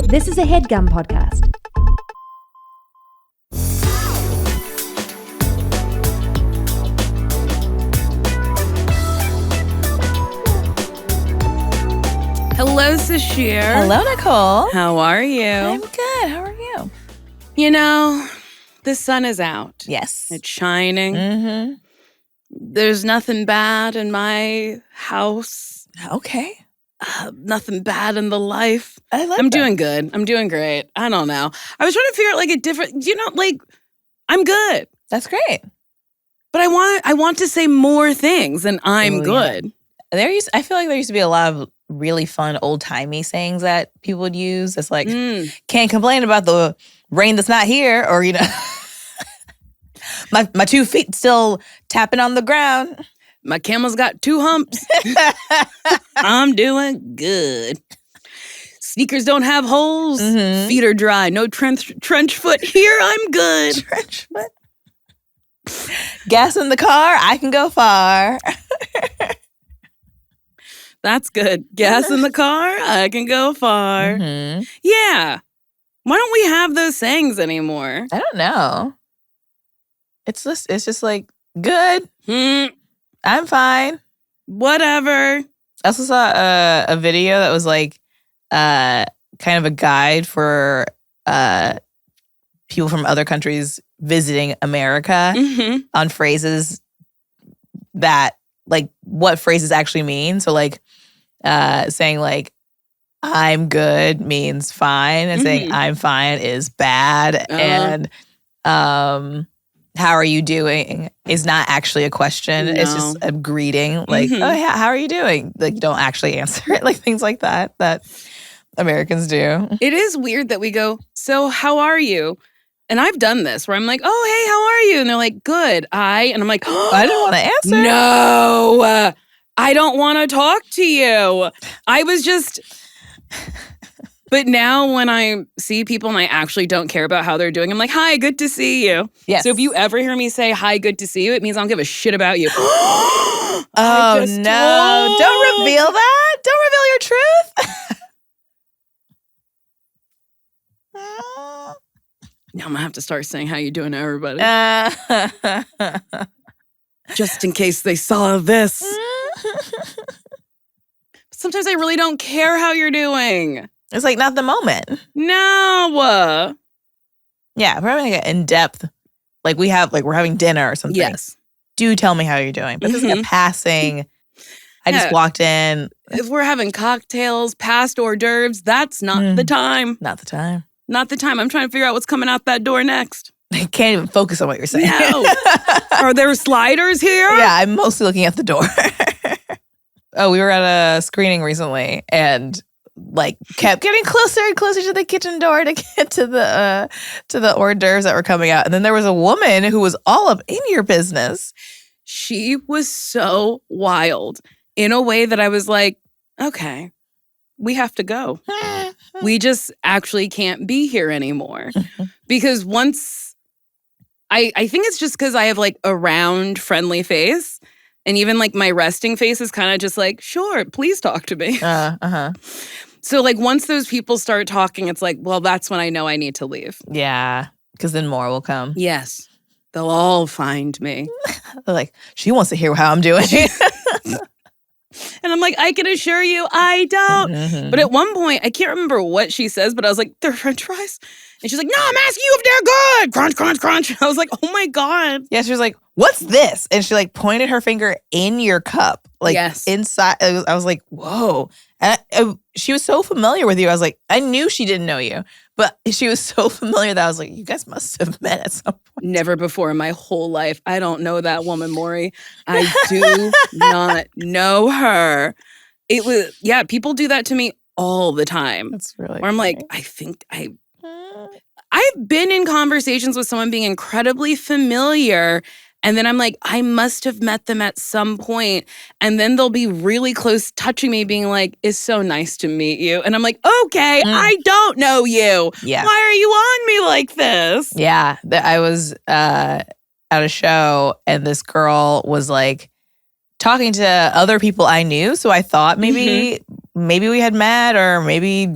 This is a Headgum podcast. Hello, Sasheer. Hello, Nicole. How are you? I'm good. How are you? You know, the sun is out. Yes. It's shining. Mm-hmm. There's nothing bad in my house. Okay. Nothing bad in the life. I like I'm that. doing good. I'm doing great. I don't know. I was trying to figure out like a different, I'm good. That's great. But I want to say more things than I'm Oh, good. Yeah. I feel like there used to be a lot of really fun old-timey sayings that people would use. It's like, can't complain about the rain that's not here, or, my 2 feet still tapping on the ground. My camel's got 2 humps. I'm doing good. Sneakers don't have holes. Mhm. Feet are dry. No trench foot here. I'm good. Trench foot. Gas in the car, I can go far. That's good. Gas in the car. I can go far. Mm-hmm. Yeah. Why don't we have those sayings anymore? I don't know. It's just like, good. I'm fine. Whatever. I also saw a video that was like kind of a guide for people from other countries visiting America on phrases that, like, what phrases actually mean. So, like, saying, like, I'm good means fine, and saying I'm fine is bad. And how are you doing is not actually a question. No. It's just a greeting. Like, oh, yeah, how are you doing? Like, you don't actually answer it. Like, things like that Americans do. It is weird that we go, so how are you? And I've done this where I'm like, oh, hey, how are you? And they're like, good. And I'm like, oh, I didn't want to answer. No, I don't want to talk to you. I was just... But now when I see people and I actually don't care about how they're doing, I'm like, hi, good to see you. Yes. So if you ever hear me say, hi, good to see you, it means I don't give a shit about you. Oh, no. Don't reveal that. Don't reveal your truth. Now I'm going to have to start saying how you doing to everybody. Just in case they saw this. Sometimes I really don't care how you're doing. It's like not the moment. No. Yeah, we're having like an in-depth, like we're having dinner or something. Yes. Do tell me how you're doing. But this is like a passing. I just walked in. If we're having cocktails, past hors d'oeuvres, that's not the time. Not the time. Not the time. I'm trying to figure out what's coming out that door next. I can't even focus on what you're saying. No. Are there sliders here? Yeah, I'm mostly looking at the door. Oh, we were at a screening recently and like kept getting closer and closer to the kitchen door to get to the hors d'oeuvres that were coming out. And then there was a woman who was all up in your business. She was so wild in a way that I was like, okay, we have to go. We just actually can't be here anymore. Because once, I think it's just because I have like a round, friendly face. And even like my resting face is kind of just like, sure, please talk to me. So like once those people start talking, it's like, well, that's when I know I need to leave. Yeah, because then more will come. Yes. They'll all find me. They're like, she wants to hear how I'm doing. And I'm like, I can assure you, I don't. But at one point, I can't remember what she says, but I was like, they're French fries? And she's like, no, I'm asking you if they're good. Crunch, crunch, crunch. I was like, oh my God. Yeah, she was like, what's this? And she like pointed her finger in your cup. Like inside. I was like, whoa. And she was so familiar with you. I was like, I knew she didn't know you. But she was so familiar that I was like, you guys must have met at some point. Never before in my whole life. I don't know that woman, Maury. I do not know her. It was, people do that to me all the time. That's really where I'm like, I think I've been in conversations with someone being incredibly familiar. And then I'm like, I must have met them at some point. And then they'll be really close touching me being like, it's so nice to meet you. And I'm like, okay, I don't know you. Yeah. Why are you on me like this? Yeah. I was at a show and this girl was like talking to other people I knew. So I thought maybe we had met or maybe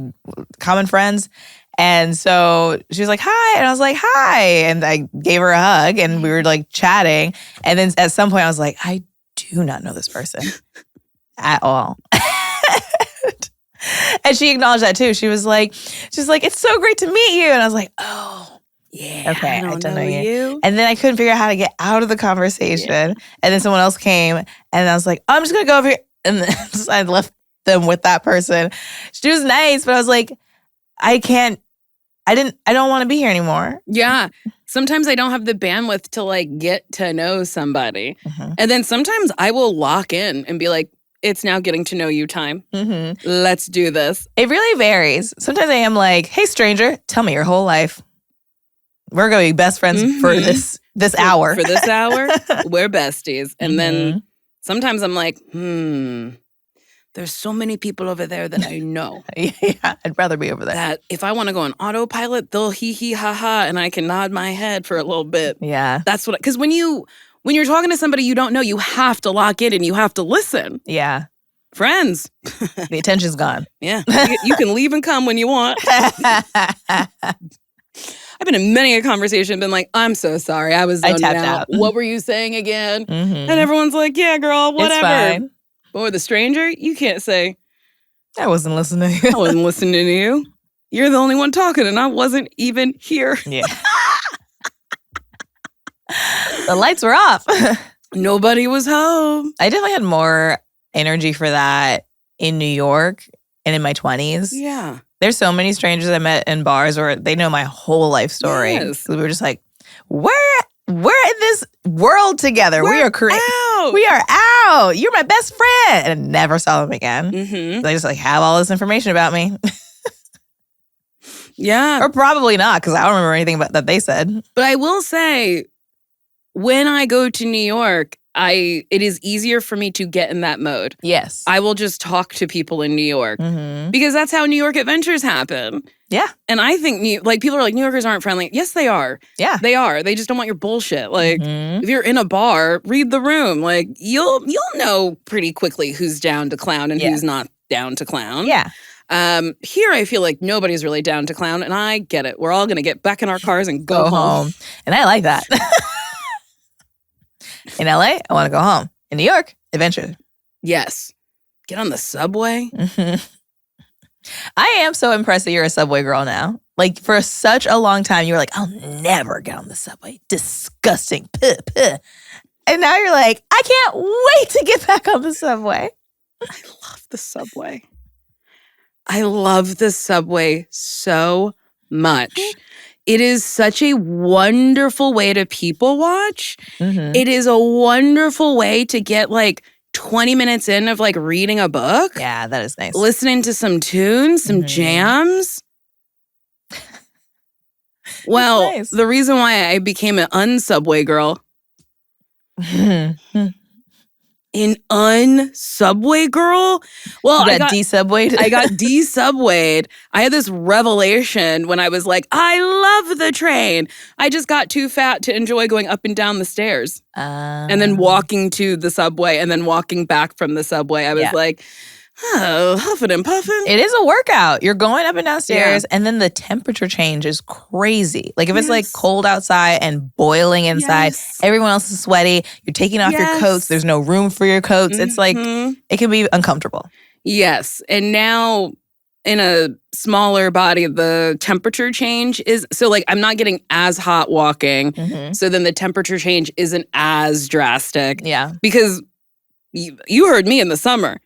common friends. And so she was like, hi. And I was like, hi. And I gave her a hug and we were like chatting. And then at some point I was like, I do not know this person at all. And she acknowledged that too. She's like, it's so great to meet you. And I was like, oh, yeah. Okay, I don't know you. And then I couldn't figure out how to get out of the conversation. Yeah. And then someone else came and I was like, I'm just going to go over here. And then I left them with that person. She was nice, but I was like, I don't want to be here anymore. Yeah. Sometimes I don't have the bandwidth to like get to know somebody. Mm-hmm. And then sometimes I will lock in and be like, it's now getting to know you time. Mm-hmm. Let's do this. It really varies. Sometimes I am like, hey, stranger, tell me your whole life. We're going to be best friends for this hour. For this hour, we're besties. And then sometimes I'm like, there's so many people over there that I know. Yeah, I'd rather be over there. That if I want to go on autopilot, they'll hee ha ha, and I can nod my head for a little bit. Yeah. That's what, because when you're talking to somebody you don't know, you have to lock in and you have to listen. Yeah. Friends. The attention's gone. Yeah. You can leave and come when you want. I've been in many a conversation, been like, I'm so sorry. I tapped out. What were you saying again? Mm-hmm. And everyone's like, yeah, girl, whatever. It's fine. But with a stranger, you can't say, I wasn't listening. I wasn't listening to you. You're the only one talking and I wasn't even here. Yeah. The lights were off. Nobody was home. I definitely had more energy for that in New York and in my 20s. Yeah. There's so many strangers I met in bars where they know my whole life story. Yes. We were just like, we're in this world together. We are out. We are out. You're my best friend. And I never saw them again. Mm-hmm. They just like have all this information about me. Yeah. Or probably not, because I don't remember anything about that they said. But I will say, when I go to New York, it is easier for me to get in that mode. Yes. I will just talk to people in New York because that's how New York adventures happen. Yeah. And I think people are like, New Yorkers aren't friendly. Yes, they are. Yeah. They are. They just don't want your bullshit. Like, if you're in a bar, read the room. Like, you'll know pretty quickly who's down to clown and who's not down to clown. Yeah. Here, I feel like nobody's really down to clown, and I get it. We're all going to get back in our cars and go home. And I like that. In LA, I want to go home. In New York, adventure. Yes. Get on the subway. Mm-hmm. I am so impressed that you're a subway girl now. Like, for such a long time, you were like, I'll never get on the subway. Disgusting. Puh, puh. And now you're like, I can't wait to get back on the subway. I love the subway. I love the subway so much. It is such a wonderful way to people watch. Mm-hmm. It is a wonderful way to get like 20 minutes in of like reading a book. Yeah, that is nice. Listening to some tunes, some jams. Well, nice. The reason why I became an unsubway girl. An unsubway girl? Well, I got desubwayed. I got desubwayed. I had this revelation when I was like, I love the train. I just got too fat to enjoy going up and down the stairs. And then walking to the subway and then walking back from the subway. I was like, oh, huffing and puffing. It is a workout. You're going up and down stairs, and then the temperature change is crazy. Like, if it's like cold outside and boiling inside, everyone else is sweaty. You're taking off your coats. There's no room for your coats. It's like, it can be uncomfortable. Yes. And now in a smaller body, the temperature change is, so like I'm not getting as hot walking. So then the temperature change isn't as drastic. Yeah. Because you heard me in the summer.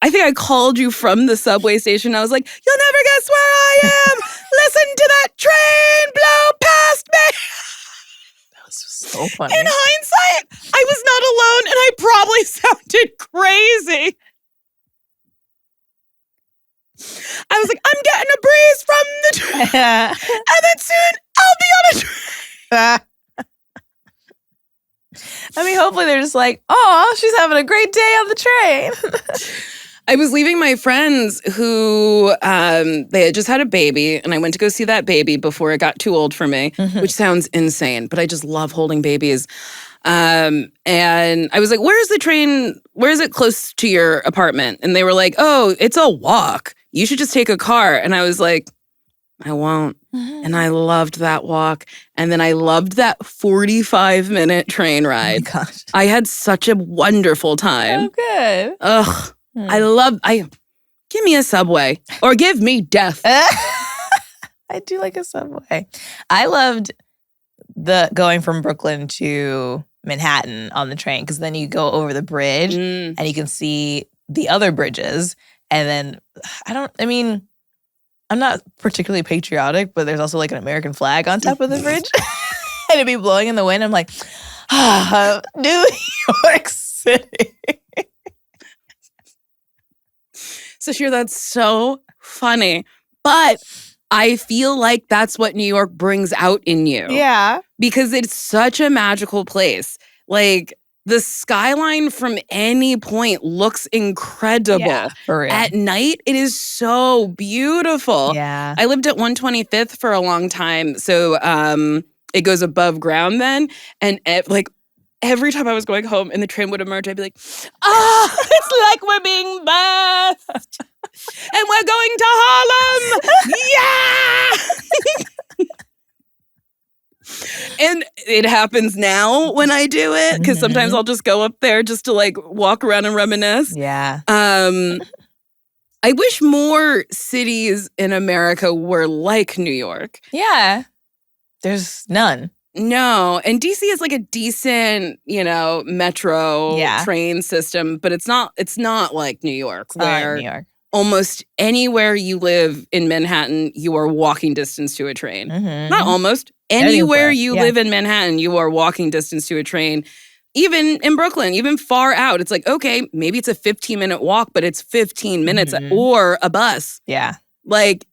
I think I called you from the subway station. I was like, you'll never guess where I am. Listen to that train blow past me. That was so funny. In hindsight, I was not alone and I probably sounded crazy. I was like, I'm getting a breeze from the train. And then soon I'll be on a train. I mean, hopefully they're just like, oh, she's having a great day on the train. I was leaving my friends who they had just had a baby, and I went to go see that baby before it got too old for me, which sounds insane, but I just love holding babies. And I was like, where's the train? Where is it close to your apartment? And they were like, oh, it's a walk. you should just take a car. And I was like, I won't. And I loved that walk. And then I loved that 45-minute train ride. Oh my gosh. I had such a wonderful time. Oh, good. Ugh. Give me a Subway or give me death. I do like a Subway. I loved going from Brooklyn to Manhattan on the train because then you go over the bridge and you can see the other bridges. And then I'm not particularly patriotic, but there's also like an American flag on top of the bridge. And it'd be blowing in the wind. I'm like, New York City. Sasheer, that's so funny. But I feel like that's what New York brings out in you. Yeah. Because it's such a magical place. Like, the skyline from any point looks incredible. Yeah, for real. At night, it is so beautiful. Yeah. I lived at 125th for a long time. So it goes above ground then. And every time I was going home and the train would emerge, I'd be like, it's like we're being birthed. And we're going to Harlem. Yeah. And it happens now when I do it because sometimes I'll just go up there just to like walk around and reminisce. Yeah. I wish more cities in America were like New York. Yeah. There's none. No. And DC is like a decent, metro train system, but it's not like New York where New York. Almost anywhere you live in Manhattan, you are walking distance to a train. Not almost. Anywhere you live in Manhattan, you are walking distance to a train. Even in Brooklyn, even far out, it's like, okay, maybe it's a 15-minute walk, but it's 15 minutes or a bus. Yeah. Like,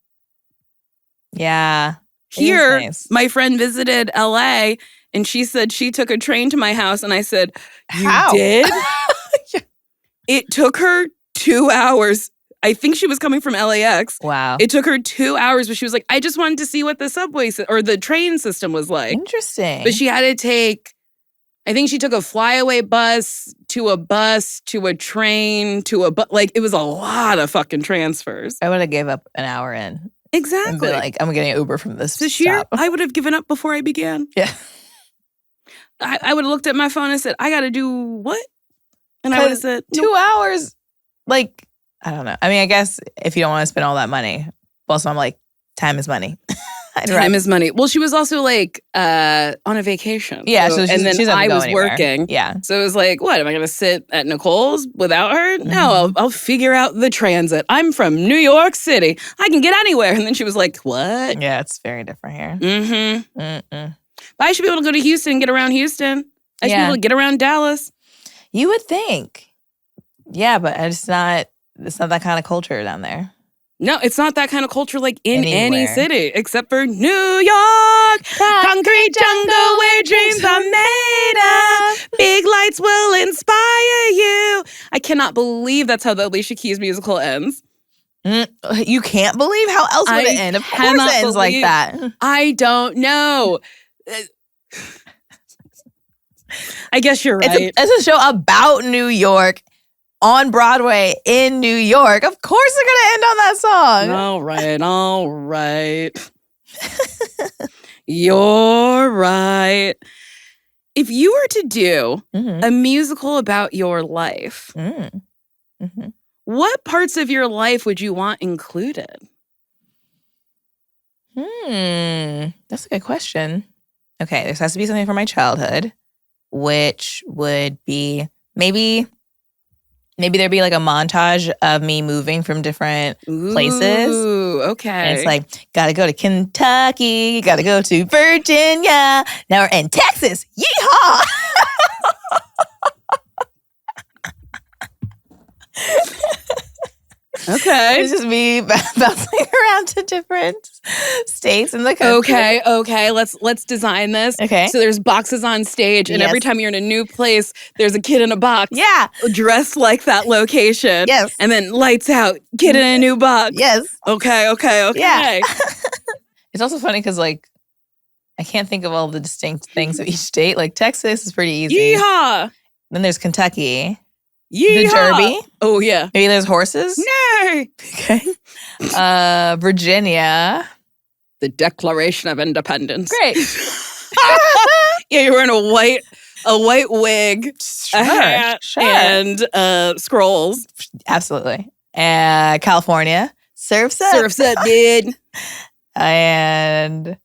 yeah. Here, nice. My friend visited LA and she said she took a train to my house. And I said, How? You did? It took her 2 hours. I think she was coming from LAX. Wow. It took her 2 hours, but she was like, I just wanted to see what the subway or the train system was like. Interesting. But she had to take, I think she took a flyaway bus to a train to a bus. Like, it was a lot of fucking transfers. I would have gave up an hour in. Exactly. And be like, I'm getting an Uber from this Sasheer, stop. I would have given up before I began. Yeah. I would have looked at my phone and said, I got to do what? And I would have said, 2 hours, like, I don't know. I mean, I guess if you don't want to spend all that money. Also, I'm like, time is money. Time is money. Well, she was also like on a vacation. Yeah, so and then I was working. Yeah. So it was like, what? Am I going to sit at Nicole's without her? No, I'll figure out the transit. I'm from New York City. I can get anywhere. And then she was like, what? Yeah, it's very different here. But I should be able to go to Houston and get around Houston. I should be able to get around Dallas. You would think. Yeah, but it's not that kind of culture down there. No, it's not that kind of culture like in any Anywhere. city except for New York. Concrete jungle where dreams are made of. Big lights will inspire you. I cannot believe that's how the Alicia Keys musical ends. You can't believe how else would it end? Of course it ends like that. I don't know. I guess you're right. It's a show about New York. On Broadway in New York. Of course they're going to end on that song. All right. You're right. If you were to do a musical about your life, what parts of your life would you want included? That's a good question. Okay, there has to be something from my childhood, which would be maybe there'd be like a montage of me moving from different places. Ooh, okay. And it's like, gotta go to Kentucky, gotta go to Virginia. Now we're in Texas. Yeehaw! Okay. It's just me bouncing around to different states in the country. Okay. Let's design this. Okay. So there's boxes on stage, and every time you're in a new place, there's a kid in a box. Yeah. Dressed like that location. Yes. And then lights out, kid in a new box. Yes. Okay. Yeah. It's also funny because, like, I can't think of all the distinct things of each state. Like, Texas is pretty easy. Yeehaw! Then there's Kentucky. Yeehaw! The Derby. Oh, yeah. Maybe there's horses. Nay! Okay. Virginia. The Declaration of Independence. Great. Yeah, you're wearing a white wig, Sure, a hat, sure. and scrolls. Absolutely. And California. Surf's Up. Surf's Up, dude. And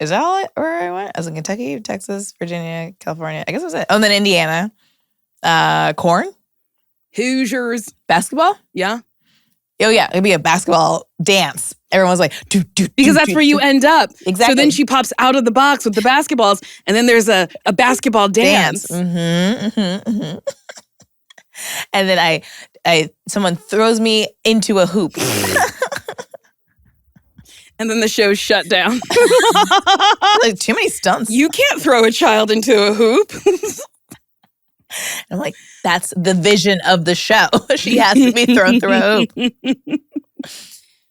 is that all where I went? I was in Kentucky, Texas, Virginia, California. I guess that was it. Oh, and then Indiana. Corn. Hoosiers. Basketball. Yeah. Oh, yeah. It'd be a basketball dance. Everyone's like, do. Because that's where you end up. Exactly. So then she pops out of the box with the basketballs, and then there's a basketball dance. Mm-hmm. And then someone throws me into a hoop. And then the show's shut down. Like, too many stunts. You can't throw a child into a hoop. I'm like, that's the vision of the show. She has to be thrown through a hoop.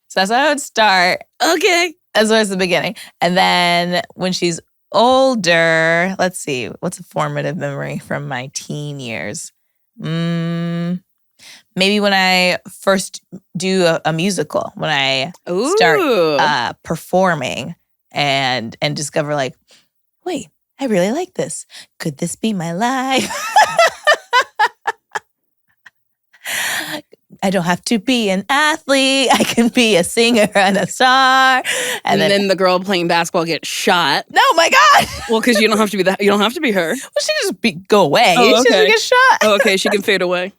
So that's how I would start. Okay. As well as the beginning. And then when she's older, let's see, what's a formative memory from my teen years? Maybe when I first do a musical, when I start performing and discover like, wait, I really like this. Could this be my life? I don't have to be an athlete. I can be a singer and a star. And then the girl playing basketball gets shot. No, my God. Well, because you don't have to be that. You don't have to be her. Well, she can just go away. Oh, She doesn't get shot. Oh, okay. She can fade away.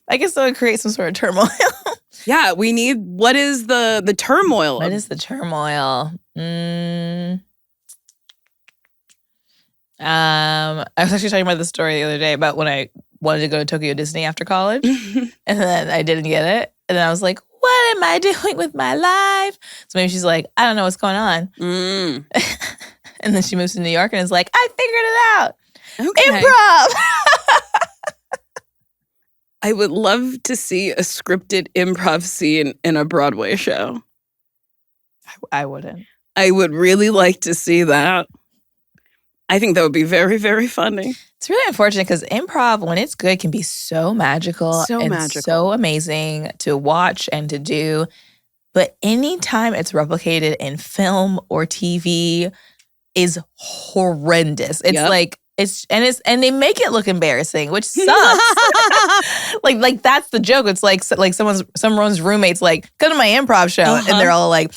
I guess that would create some sort of turmoil. Yeah, we need. What is the turmoil? What is the turmoil? I was actually talking about this story the other day about when I wanted to go to Tokyo Disney after college, and then I didn't get it, and then I was like, "What am I doing with my life?" So maybe she's like, "I don't know what's going on," and then she moves to New York and is like, "I figured it out, improv." I would love to see a scripted improv scene in a Broadway show. I wouldn't. I would really like to see that. I think that would be very, very funny. It's really unfortunate because improv, when it's good, can be so magical so amazing to watch and to do. But anytime it's replicated in film or TV is horrendous. It's like and they make it look embarrassing, which sucks. like that's the joke. It's like someone's roommate's like, "Come to my improv show," and they're all like,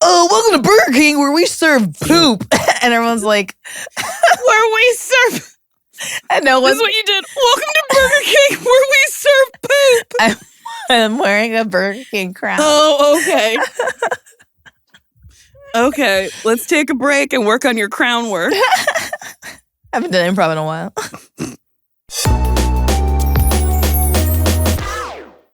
"Oh, welcome to Burger King where we serve poop," and everyone's like, "Where we serve." I know this is what you did. Welcome to Burger King where we serve poop. I'm wearing a Burger King crown. Oh, okay. Okay, let's take a break and work on your crown work. I haven't done improv in a while.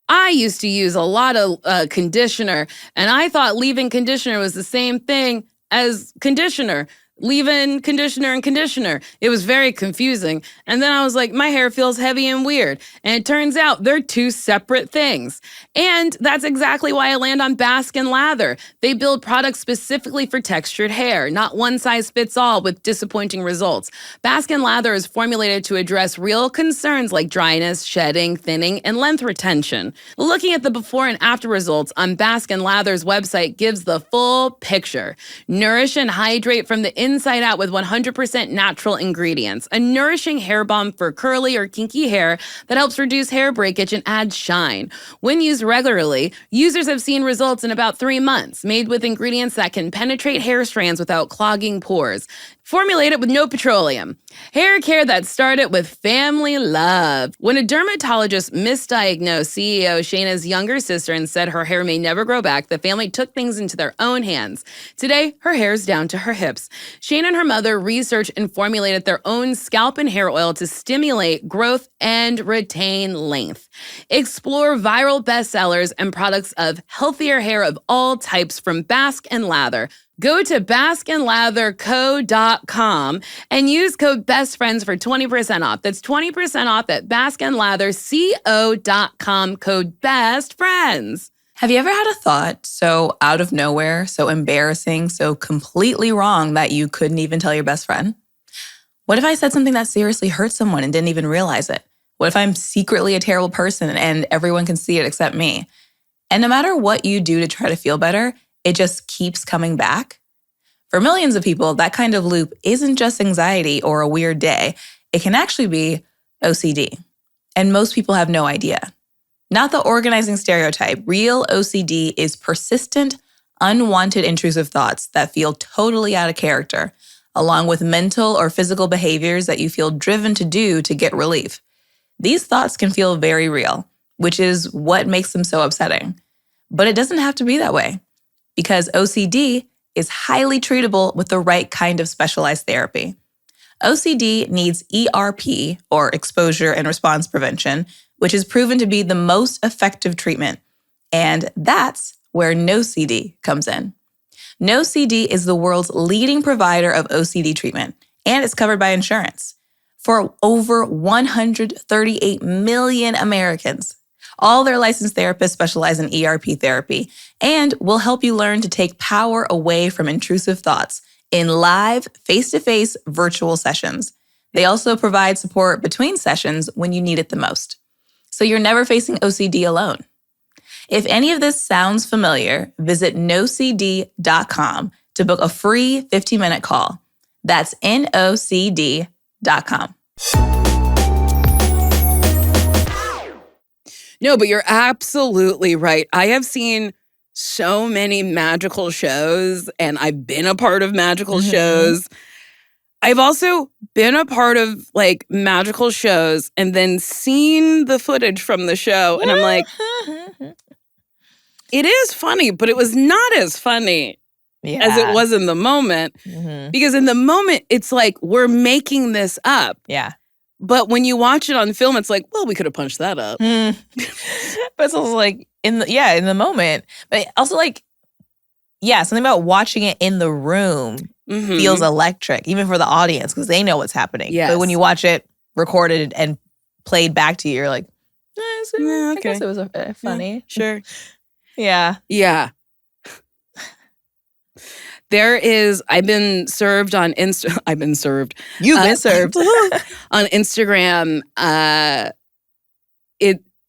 I used to use a lot of conditioner, and I thought leave-in conditioner was the same thing as conditioner. Leave-in conditioner and conditioner. It was very confusing. And then I was like, my hair feels heavy and weird. And it turns out they're two separate things. And that's exactly why I land on Baskin Lather. They build products specifically for textured hair, not one size fits all with disappointing results. Baskin Lather is formulated to address real concerns like dryness, shedding, thinning, and length retention. Looking at the before and after results on Baskin Lather's website gives the full picture. Nourish and hydrate from the inside out with 100% natural ingredients. A nourishing hair balm for curly or kinky hair that helps reduce hair breakage and add shine. When used regularly, users have seen results in about 3 months, made with ingredients that can penetrate hair strands without clogging pores. Formulated with no petroleum. Hair care that started with family love. When a dermatologist misdiagnosed CEO Shayna's younger sister and said her hair may never grow back, the family took things into their own hands. Today, her hair's down to her hips. Shayna and her mother researched and formulated their own scalp and hair oil to stimulate growth and retain length. Explore viral bestsellers and products of healthier hair of all types from Baskin Lather. Go to baskinlatherco.com and use code BESTFRIENDS for 20% off. That's 20% off at baskinlatherco.com, code BESTFRIENDS. Have you ever had a thought so out of nowhere, so embarrassing, so completely wrong that you couldn't even tell your best friend? What if I said something that seriously hurt someone and didn't even realize it? What if I'm secretly a terrible person and everyone can see it except me? And no matter what you do to try to feel better, it just keeps coming back. For millions of people, that kind of loop isn't just anxiety or a weird day. It can actually be OCD. And most people have no idea. Not the organizing stereotype. Real OCD is persistent, unwanted intrusive thoughts that feel totally out of character, along with mental or physical behaviors that you feel driven to do to get relief. These thoughts can feel very real, which is what makes them so upsetting. But it doesn't have to be that way, because OCD is highly treatable with the right kind of specialized therapy. OCD needs ERP, or exposure and response prevention, which is proven to be the most effective treatment. And that's where NoCD comes in. NoCD is the world's leading provider of OCD treatment, and it's covered by insurance for over 138 million Americans. All their licensed therapists specialize in ERP therapy and will help you learn to take power away from intrusive thoughts in live, face-to-face virtual sessions. They also provide support between sessions when you need it the most. So you're never facing OCD alone. If any of this sounds familiar, visit nocd.com to book a free 15-minute call. That's nocd.com. No, but you're absolutely right. I have seen so many magical shows, and I've been a part of magical shows. I've also been a part of like magical shows and then seen the footage from the show, and I'm like, it is funny, but it was not as funny as it was in the moment. Because in the moment, it's like, we're making this up. Yeah. But when you watch it on film, it's like, well, we could have punched that up. But it's also like, in the moment. But also like, something about watching it in the room feels electric, even for the audience, because they know what's happening. Yes. But when you watch it recorded and played back to you, you're like, I guess it was funny. Sure. Yeah. Yeah. I've been served on I've been served. You've been served. On Instagram.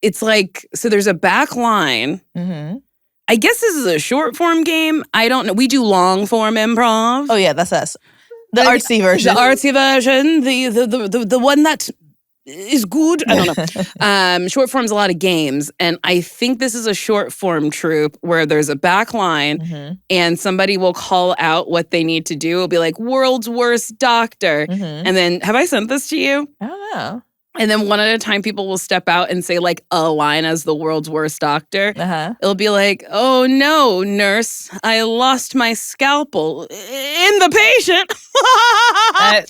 It's like, so there's a back line. I guess this is a short form game. I don't know. We do long form improv. Oh yeah, that's us. The artsy version. The artsy version. The one that is good. I don't know. Short form's a lot of games. And I think this is a short form troupe where there's a back line and somebody will call out what they need to do. It'll be like, world's worst doctor. And then, have I sent this to you? I don't know. And then one at a time, people will step out and say like a line as the world's worst doctor. It'll be like, oh no, nurse, I lost my scalpel in the patient.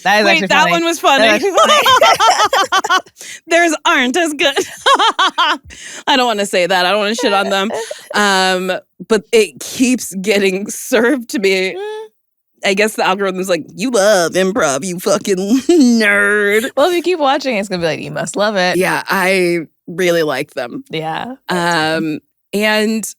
That is Wait, that funny. one was funny. Theirs aren't as good. I don't want to say that. I don't want to shit on them. But it keeps getting served to me. I guess the algorithm's like, you love improv, you fucking nerd. Well, if you keep watching, it's going to be like, you must love it. Yeah, I really like them. Yeah. And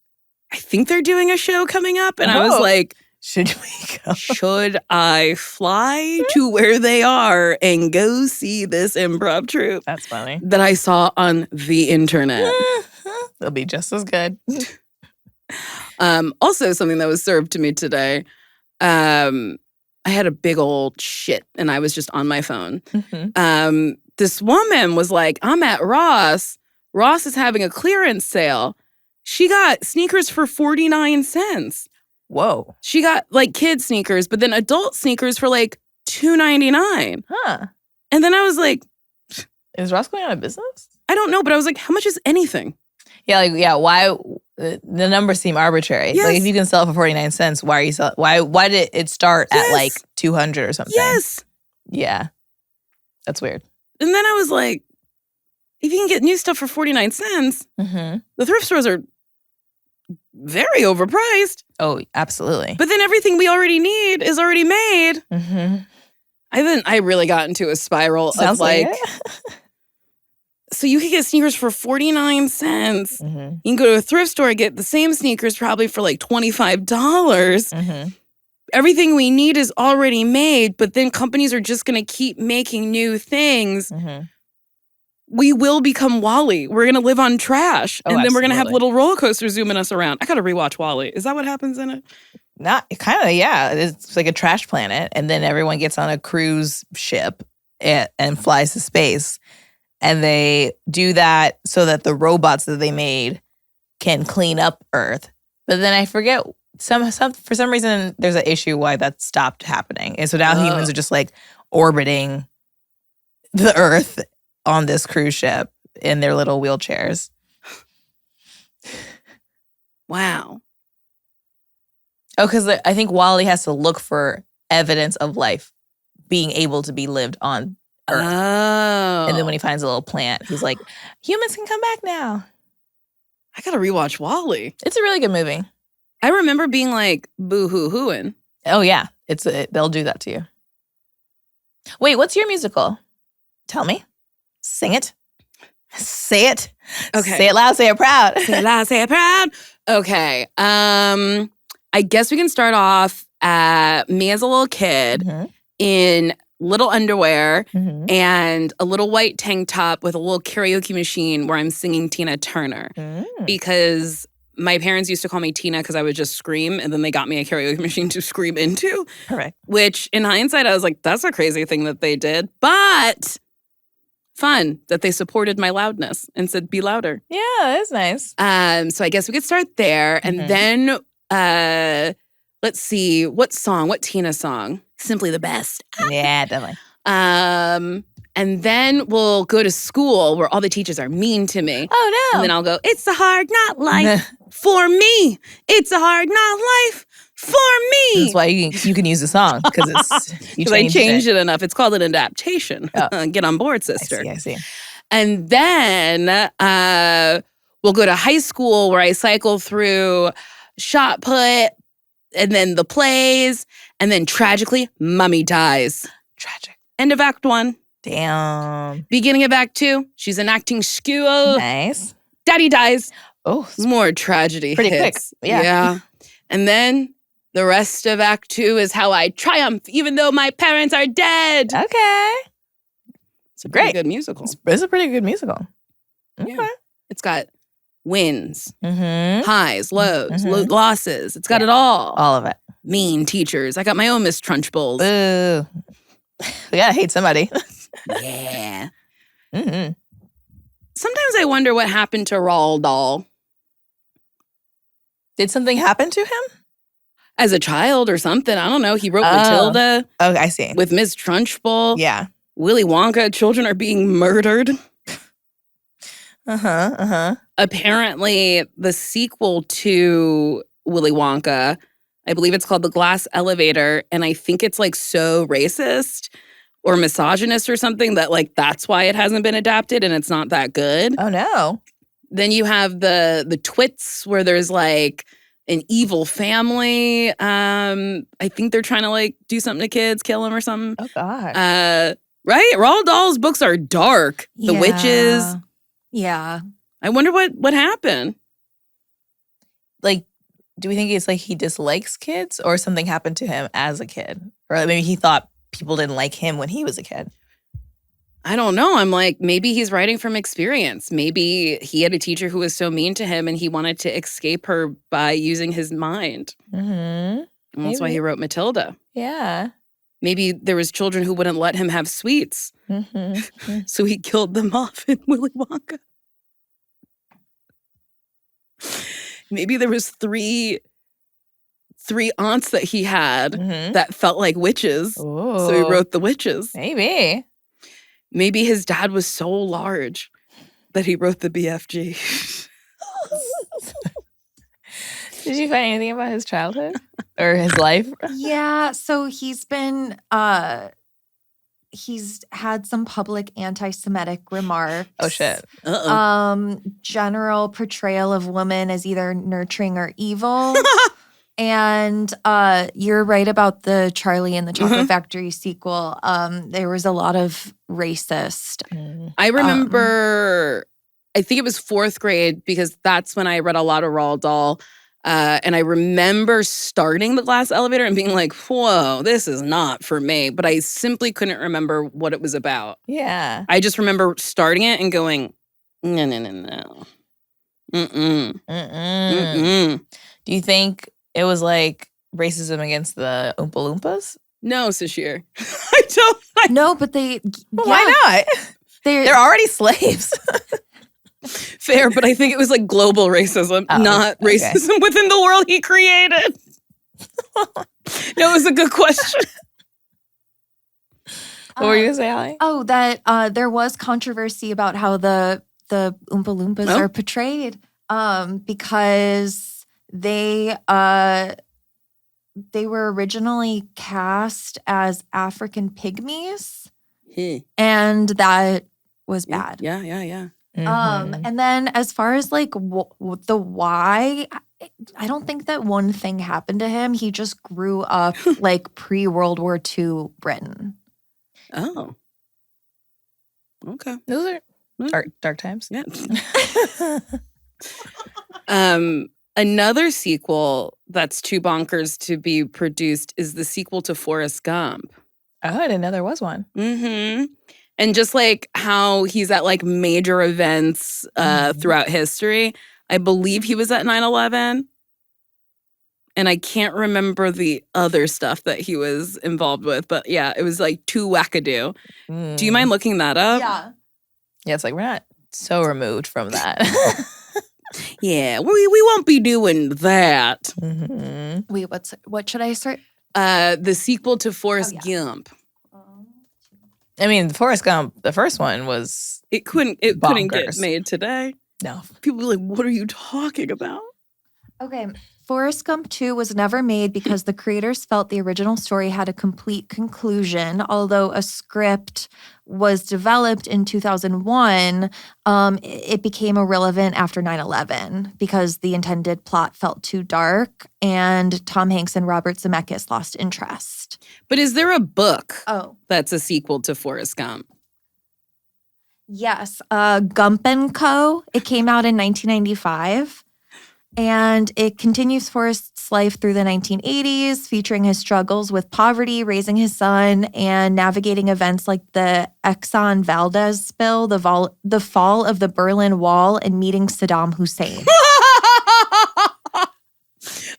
I think they're doing a show coming up. And I was like, should we go? Should I fly to where they are and go see this improv troupe? That's funny. That I saw on the internet. They'll be just as good. Also, something that was served to me today. I had a big old shit and I was just on my phone. This woman was like, I'm at Ross. Ross is having a clearance sale. She got sneakers for 49 cents. Whoa. She got like kid sneakers, but then adult sneakers for like $2.99. Huh. And then I was like, is Ross going out of business? I don't know, but I was like, how much is anything? Yeah, why the numbers seem arbitrary. Yes. Like if you can sell it for 49 cents, why are you selling? Why did it start at like 200 or something? Yes. Yeah. That's weird. And then I was like, if you can get new stuff for 49 cents, the thrift stores are very overpriced. Oh, absolutely. But then everything we already need is already made. I really got into a spiral Sounds of like it. So you could get sneakers for 49 cents. You can go to a thrift store and get the same sneakers probably for like $25. Everything we need is already made, but then companies are just going to keep making new things. we will become WALL-E. We're gonna live on trash, Oh, and then we're gonna have absolutely. little roller coasters zooming us around. I gotta rewatch WALL-E. Is that what happens in it? Not kind of, yeah. It's like a trash planet, and then everyone gets on a cruise ship and flies to space, and they do that so that the robots that they made can clean up Earth. But then I forget for some reason there's an issue why that stopped happening, and so now humans are just like orbiting the Earth on this cruise ship in their little wheelchairs. Wow. Oh, because I think WALL-E has to look for evidence of life being able to be lived on Earth. Oh. And then when he finds a little plant, he's like, humans can come back now. I gotta rewatch WALL-E. It's a really good movie. I remember being like boo-hoo-hooing. Oh, yeah. They'll do that to you. Wait, what's your musical? Tell me. Sing it. Say it. Okay. Say it loud, say it proud. Say it loud, say it proud. Okay. I guess we can start off at me as a little kid Mhm. in little underwear Mhm. and a little white tank top with a little karaoke machine where I'm singing Tina Turner. Because my parents used to call me Tina because I would just scream, and then they got me a karaoke machine to scream into. Correct. Which, in hindsight, I was like, that's a crazy thing that they did. But fun that they supported my loudness and said, be louder. Yeah, that's nice. So I guess we could start there. And Mhm. then let's see, what Tina song? Simply the Best. Yeah, definitely. And then we'll go to school where all the teachers are mean to me. Oh, no. And then I'll go, it's a hard not life for me. It's a hard not life for me. That's why you can use the song, because I changed it enough. It's called an adaptation. Oh. Get on board, sister. I see. And then we'll go to high school where I cycle through shot put and then the plays. And then tragically, Mummy dies. Tragic. End of Act 1. Damn. Beginning of Act 2, she's in acting school. Nice. Daddy dies. Oh, More tragedy pretty hits. quick. Yeah. And then the rest of Act 2 is how I triumph even though my parents are dead. okay. It's a Great. pretty good musical. It's a pretty good musical. Okay. Yeah. It's got wins, Mm-hmm. highs, lows, Mhm. losses. It's got it all. All of it. Mean teachers. I got my own Miss Trunchbulls. Boo. We gotta hate somebody. Yeah. Mm-hmm. Sometimes I wonder what happened to Roald Dahl Did something happen to him? as a child or something. I don't know. He wrote Oh. Matilda Oh, I see. with Miss Trunchbull. Yeah. Willy Wonka. Children are being murdered. Uh-huh. Apparently, the sequel to Willy Wonka, I believe it's called The Glass Elevator, and I think it's like so racist or misogynist or something that like that's why it hasn't been adapted and it's not that good. Oh, no. Then you have the Twits where there's like an evil family. I think they're trying to like do something to kids, kill them or something. Oh, God. Right? Roald Dahl's books are dark. The witches. Yeah. I wonder what happened. Like, do we think it's like he dislikes kids or something happened to him as a kid? Or maybe he thought people didn't like him when he was a kid. I don't know. I'm like, maybe he's writing from experience. Maybe he had a teacher who was so mean to him and he wanted to escape her by using his mind. Mm-hmm. And that's why Maybe. he wrote Matilda. Yeah. Maybe there was children who wouldn't let him have sweets. Mm-hmm. So he killed them off in Willy Wonka. Maybe there was three aunts that he had Mm-hmm. that felt like witches. So he wrote The Witches. Maybe. Maybe his dad was so large that he wrote the BFG. Did you find anything about his childhood or his life? Yeah. So he's had some public anti-Semitic remarks. Oh, shit. Uh-oh. General portrayal of women as either nurturing or evil. And you're right about the Charlie and the Chocolate Factory sequel. There was a lot of racist. I remember, I think it was 4th grade because that's when I read a lot of Roald Dahl. And I remember starting the glass elevator and being like, whoa, this is not for me. But I simply couldn't remember what it was about. Yeah. I just remember starting it and going, no. Mm-mm. Mm-mm. Do you think it was like racism against the Oompa Loompas? No, Sasheer. I don't. No, but they. Why not? They're already slaves. Fair, but I think it was like global racism, not racism within the world he created. No, it was a good question. What were you going to say, Allie? Oh, that there was controversy about how the Oompa Loompas are portrayed because they were originally cast as African pygmies, and that was bad. Yeah. And then as far as like the why, I don't think that one thing happened to him. He just grew up like pre-World War II Britain. Oh. Okay. Those are dark times. Yeah. Another sequel that's too bonkers to be produced is the sequel to Forrest Gump. Oh, I didn't know there was one. Mm-hmm. And just like how he's at like major events throughout history. I believe he was at 9/11. And I can't remember the other stuff that he was involved with. But yeah, it was like too wackadoo. Do you mind looking that up? Yeah. Yeah, it's like we're not so removed from that. Yeah, we won't be doing that. Mm-hmm. Wait, what should I start? The sequel to Forrest Gump. I mean, Forrest Gump, the first one was It couldn't bonkers. get made today. No. People were like, what are you talking about? Okay. Forrest Gump 2 was never made because the creators felt the original story had a complete conclusion. Although a script was developed in 2001, it became irrelevant after 9/11 because the intended plot felt too dark and Tom Hanks and Robert Zemeckis lost interest. But is there a book that's a sequel to Forrest Gump? Yes. Gump & Co. It came out in 1995. And it continues Forrest's life through the 1980s, featuring his struggles with poverty, raising his son, and navigating events like the Exxon Valdez spill, the fall of the Berlin Wall, and meeting Saddam Hussein.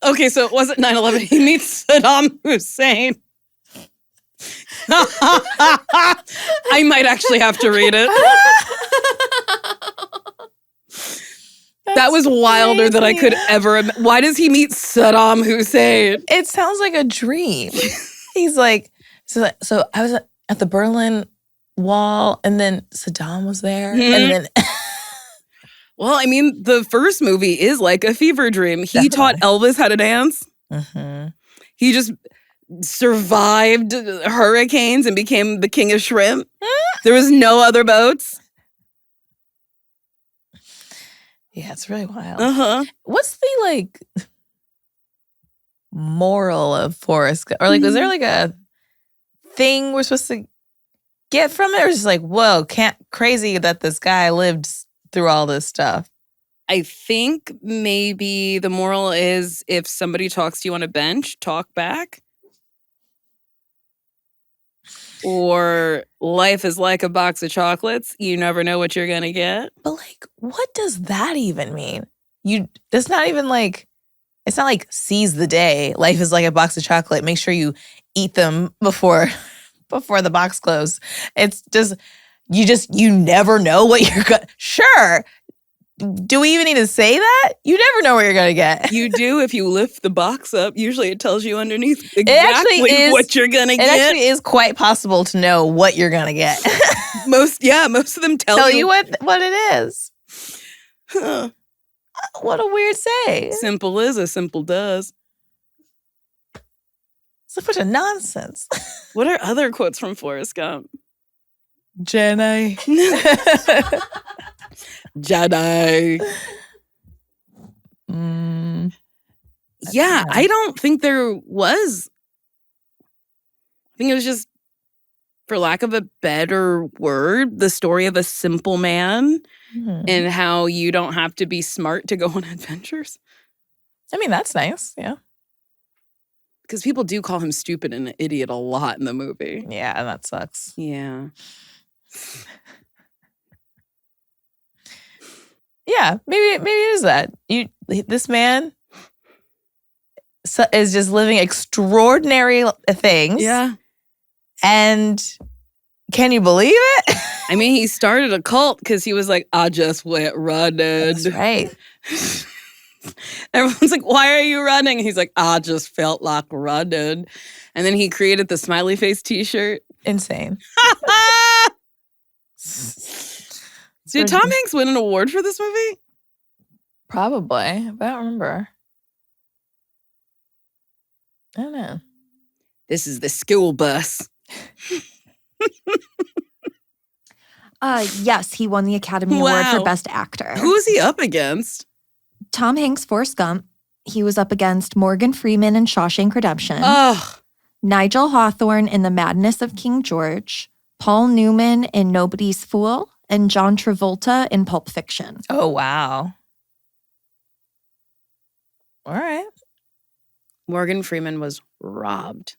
Okay, so it wasn't 9/11. He meets Saddam Hussein. I might actually have to read it. That was wilder than I could ever. Why does he meet Saddam Hussein? It sounds like a dream. He's like, so I was at the Berlin Wall, and then Saddam was there, and then. Well, I mean, the first movie is like a fever dream. He taught Elvis how to dance. Mm-hmm. He just survived hurricanes and became the king of shrimp. There was no other boats. Yeah, it's really wild. Uh-huh. What's the like moral of Forrest Gump? Or like, was there like a thing we're supposed to get from it? Or just like, whoa, crazy that this guy lived through all this stuff? I think maybe the moral is if somebody talks to you on a bench, talk back. Or life is like a box of chocolates. You never know what you're going to get. But like, what does that even mean? That's not even like, it's not like seize the day. Life is like a box of chocolate. Make sure you eat them before the box closes. It's just, you never know what you're going to, sure. Do we even need to say that? You never know what you're going to get. You do if you lift the box up. Usually it tells you underneath exactly what you're going to get. It actually is quite possible to know what you're going to get. Most of them tell you what it is. Huh. What a weird say. Simple is as simple does. It's a bunch of nonsense. What are other quotes from Forrest Gump? Jedi. Jedi. Yeah, I don't think there was. I think it was just, for lack of a better word, the story of a simple man and how you don't have to be smart to go on adventures. I mean, that's nice. Yeah. Because people do call him stupid and an idiot a lot in the movie. Yeah, that sucks. Yeah. Yeah, maybe it is that. This man is just living extraordinary things. Yeah. And can you believe it? I mean, he started a cult because he was like, I just went running. That's right. Everyone's like, why are you running? He's like, I just felt like running. And then he created the smiley face t-shirt. Insane. Did Tom Hanks win an award for this movie? Probably, but I don't remember. I don't know. This is the school bus. Yes, he won the Academy Award for Wow. Best Actor. Who's he up against? Tom Hanks, Forrest Gump. He was up against Morgan Freeman in Shawshank Redemption. Ugh. Nigel Hawthorne in The Madness of King George. Paul Newman in Nobody's Fool. And John Travolta in Pulp Fiction. Oh, wow. All right. Morgan Freeman was robbed.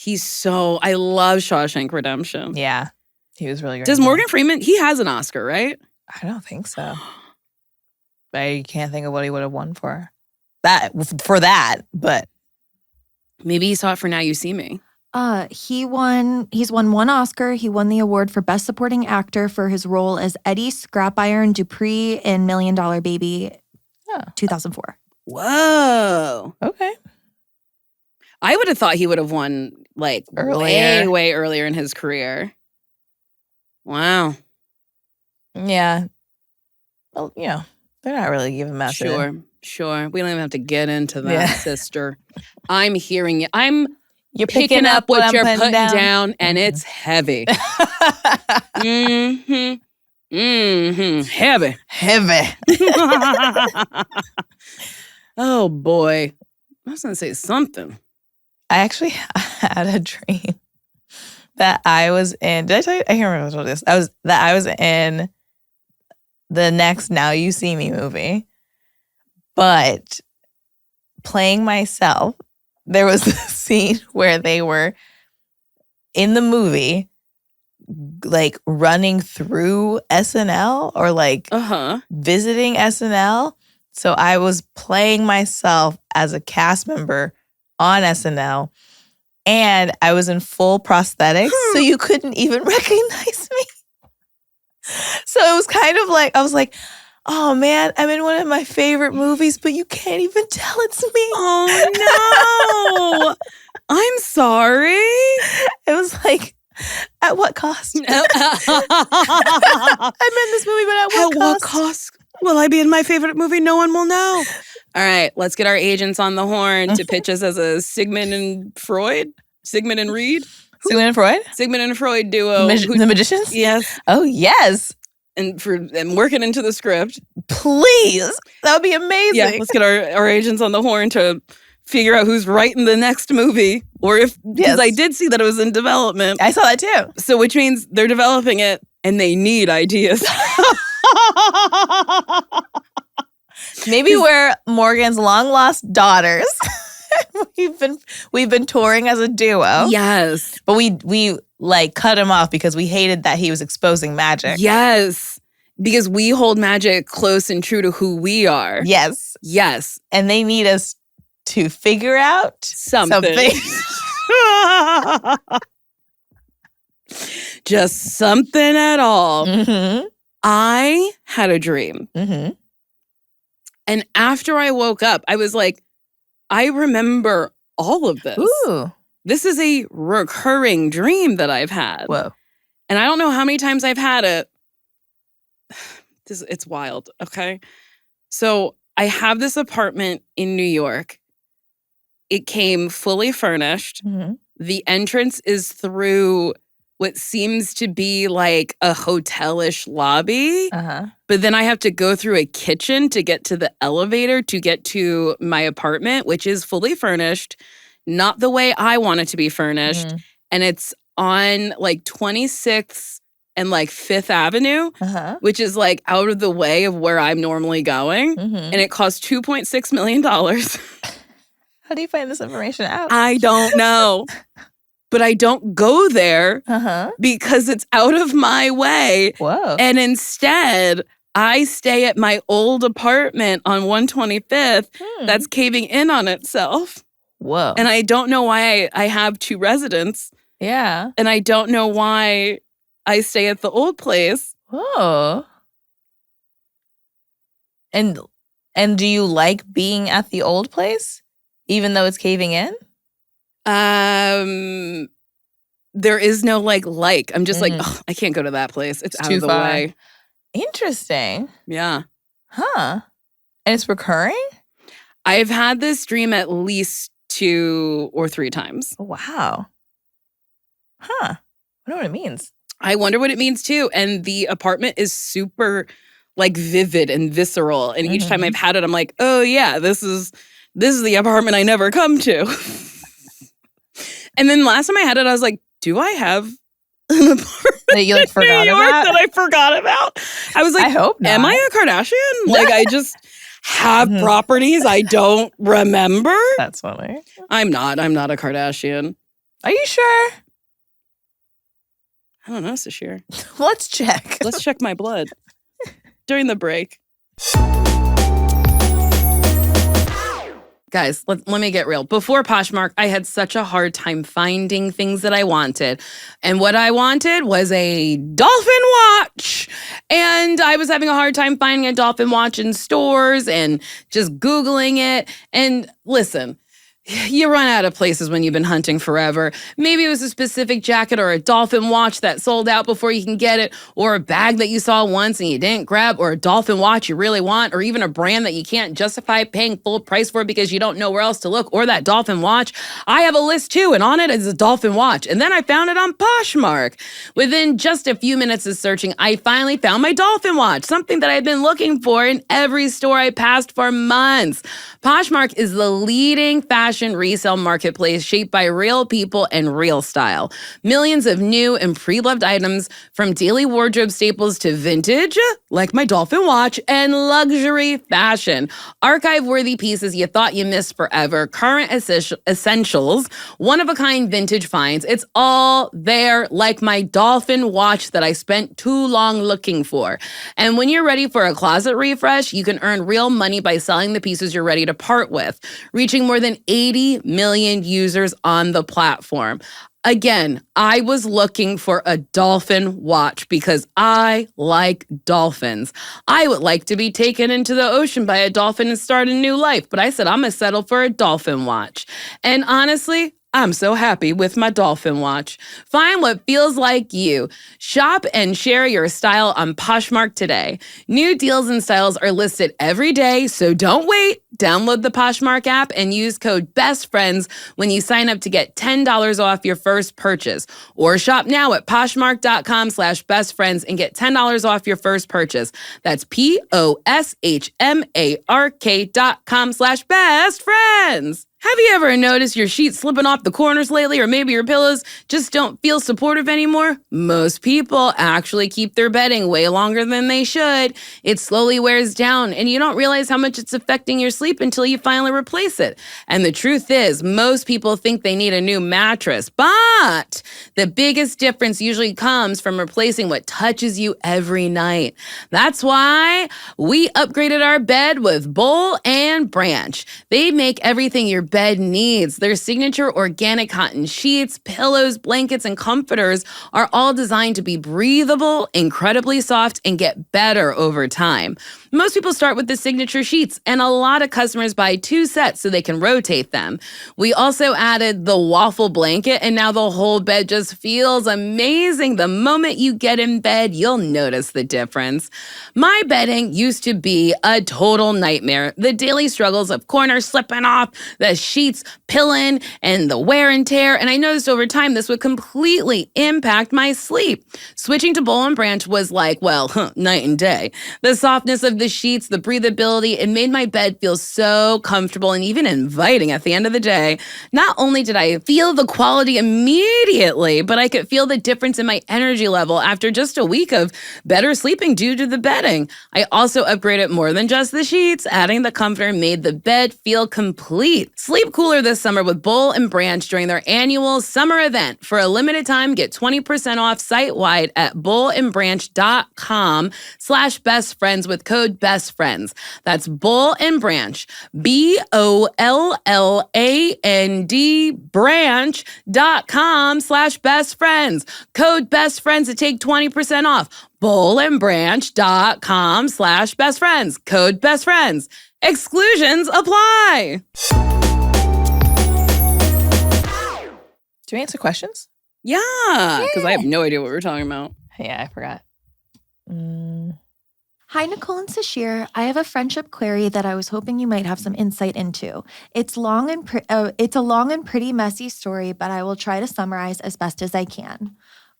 I love Shawshank Redemption. Yeah. He was really great. Does Morgan Freeman, he has an Oscar, right? I don't think so. I can't think of what he would have won for that, but Maybe he saw it for Now You See Me. He's won one Oscar. He won the award for Best Supporting Actor for his role as Eddie Scrap Iron Dupree in $1 Million Baby, 2004. Whoa. okay. I would have thought he would have won like Earlier. way earlier in his career. Wow. Yeah. Well, they're not really giving him out. Sure. We don't even have to get into that, Yeah. sister. I'm hearing you. You're picking up what I'm you're putting down, and Mhm. it's heavy. Heavy. Heavy. Oh, boy. I was going to say something. I actually had a dream that I was in. Did I tell you? I can't remember if I told you this. I was in the next Now You See Me movie, but playing myself. There was a scene where they were in the movie, like running through SNL or like visiting SNL. So I was playing myself as a cast member on SNL, and I was in full prosthetics, so you couldn't even recognize me. So it was kind of like, I was like, oh man, I'm in one of my favorite movies, but you can't even tell it's me. Oh no. I'm sorry. It was like, at what cost? I'm in this movie, but at what cost? Will I be in my favorite movie? No one will know. All right, let's get our agents on the horn to pitch us as a Sigmund and Reed? Sigmund and Freud? Sigmund and Freud duo. The Magicians? Yes. Oh, yes. And working into the script. Please. That would be amazing. Yeah, let's get our agents on the horn to figure out who's writing the next movie. Or if, because I did see that it was in development. I saw that too. So which means they're developing it and they need ideas. Maybe we're Morgan's long lost daughters. We've been touring as a duo. Yes. But we like cut him off because we hated that he was exposing magic. Yes. Because we hold magic close and true to who we are. Yes. Yes. And they need us to figure out something. Just something at all. Mm-hmm. I had a dream. Mm-hmm. And after I woke up, I was like, I remember all of this. Ooh. This is a recurring dream that I've had. Whoa. And I don't know how many times I've had it. It's wild, okay? So I have this apartment in New York. It came fully furnished. Mm-hmm. The entrance is through what seems to be like a hotel-ish lobby. Uh-huh. But then I have to go through a kitchen to get to the elevator to get to my apartment, which is fully furnished, not the way I want it to be furnished. Mm-hmm. And it's on like 26th and like Fifth Avenue, which is like out of the way of where I'm normally going. And it cost $2.6 million. How do you find this information out? I don't know. But I don't go there because it's out of my way. Whoa. And instead, I stay at my old apartment on 125th that's caving in on itself. Whoa. And I don't know why I have 2 residents. Yeah. And I don't know why I stay at the old place. Oh. And do you like being at the old place, even though it's caving in? There is no like. I'm just like, oh, I can't go to that place. It's out too of the far. way. Interesting. Yeah. Huh. And it's recurring? I've had this dream at least 2 or 3 times. Oh, wow. Huh. I wonder what it means. I wonder what it means too. And the apartment is super like vivid and visceral. And each time I've had it, I'm like, oh yeah, this is the apartment I never come to. And then last time I had it, I was like, do I have an apartment that you like forgot in New York about? that I forgot about? I was like, I hope not. Am I a Kardashian? Like I just have properties I don't remember? That's funny. I'm not a Kardashian. Are you sure? I don't know, Sasheer. Let's check. Let's check my blood during the break. Guys, let me get real. Before Poshmark, I had such a hard time finding things that I wanted. And what I wanted was a dolphin watch. And I was having a hard time finding a dolphin watch in stores and just Googling it. And listen, you run out of places when you've been hunting forever. Maybe it was a specific jacket or a dolphin watch that sold out before you can get it, or a bag that you saw once and you didn't grab, or a dolphin watch you really want, or even a brand that you can't justify paying full price for because you don't know where else to look, or that dolphin watch. I have a list too, and on it is a dolphin watch. And then I found it on Poshmark. Within just a few minutes of searching, I finally found my dolphin watch, something that I've been looking for in every store I passed for months. Poshmark is the leading fashion resale marketplace shaped by real people and real style. Millions of new and pre-loved items, from daily wardrobe staples to vintage, like my dolphin watch, and luxury fashion. Archive-worthy pieces you thought you missed forever, current essentials, one-of-a-kind vintage finds. It's all there, like my dolphin watch that I spent too long looking for. And when you're ready for a closet refresh, you can earn real money by selling the pieces you're ready to part with, reaching more than 80 million users on the platform. Again, I was looking for a dolphin watch because I like dolphins. I would like to be taken into the ocean by a dolphin and start a new life, but I said I'm going to settle for a dolphin watch. And honestly, I'm so happy with my dolphin watch. Find what feels like you. Shop and share your style on Poshmark today. New deals and styles are listed every day, so don't wait. Download the Poshmark app and use code BESTFRIENDS when you sign up to get $10 off your first purchase. Or shop now at Poshmark.com/bestfriends and get $10 off your first purchase. That's POSHMARK.com/bestfriends. Have you ever noticed your sheets slipping off the corners lately, or maybe your pillows just don't feel supportive anymore? Most people actually keep their bedding way longer than they should. It slowly wears down, and you don't realize how much it's affecting your sleep until you finally replace it. And the truth is, most people think they need a new mattress, but the biggest difference usually comes from replacing what touches you every night. That's why we upgraded our bed with Bowl and Branch. They make everything your bed needs. Their signature organic cotton sheets, pillows, blankets, and comforters are all designed to be breathable, incredibly soft, and get better over time. Most people start with the signature sheets, and a lot of customers buy 2 sets so they can rotate them. We also added the waffle blanket, and now the whole bed just feels amazing. The moment you get in bed, you'll notice the difference. My bedding used to be a total nightmare. The daily struggles of corners slipping off, the sheets pilling and the wear and tear. And I noticed over time this would completely impact my sleep. Switching to Boll and Branch was like, night and day. The softness of the sheets, the breathability, it made my bed feel so comfortable and even inviting at the end of the day. Not only did I feel the quality immediately, but I could feel the difference in my energy level after just a week of better sleeping due to the bedding. I also upgraded more than just the sheets. Adding the comforter made the bed feel complete. Sleep cooler this summer with Boll and Branch during their annual summer event. For a limited time, get 20% off site-wide at bollandbranch.com/bestfriends with code BESTFRIENDS. That's Boll and Branch, BOLLAND branch.com/bestfriends. Code BESTFRIENDS to take 20% off. bollandbranch.com/bestfriends. Code BESTFRIENDS. Exclusions apply. Do we answer questions? Yeah, because I have no idea what we're talking about. Yeah, I forgot. Hi, Nicole and Sasheer. I have a friendship query that I was hoping you might have some insight into. It's a long and pretty messy story, but I will try to summarize as best as I can.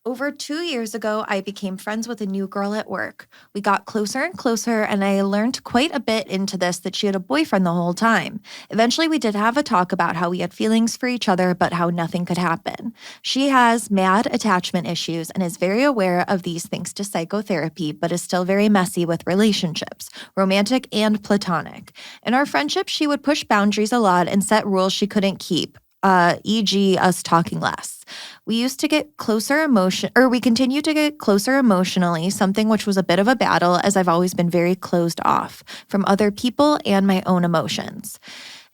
Over 2 years ago, I became friends with a new girl at work. We got closer and closer, and I learned quite a bit into this that she had a boyfriend the whole time. Eventually, we did have a talk about how we had feelings for each other, but how nothing could happen. She has mad attachment issues and is very aware of these thanks to psychotherapy, but is still very messy with relationships, romantic and platonic. In our friendship, she would push boundaries a lot and set rules she couldn't keep. E.g., us talking less. We continue to get closer emotionally, something which was a bit of a battle as I've always been very closed off from other people and my own emotions.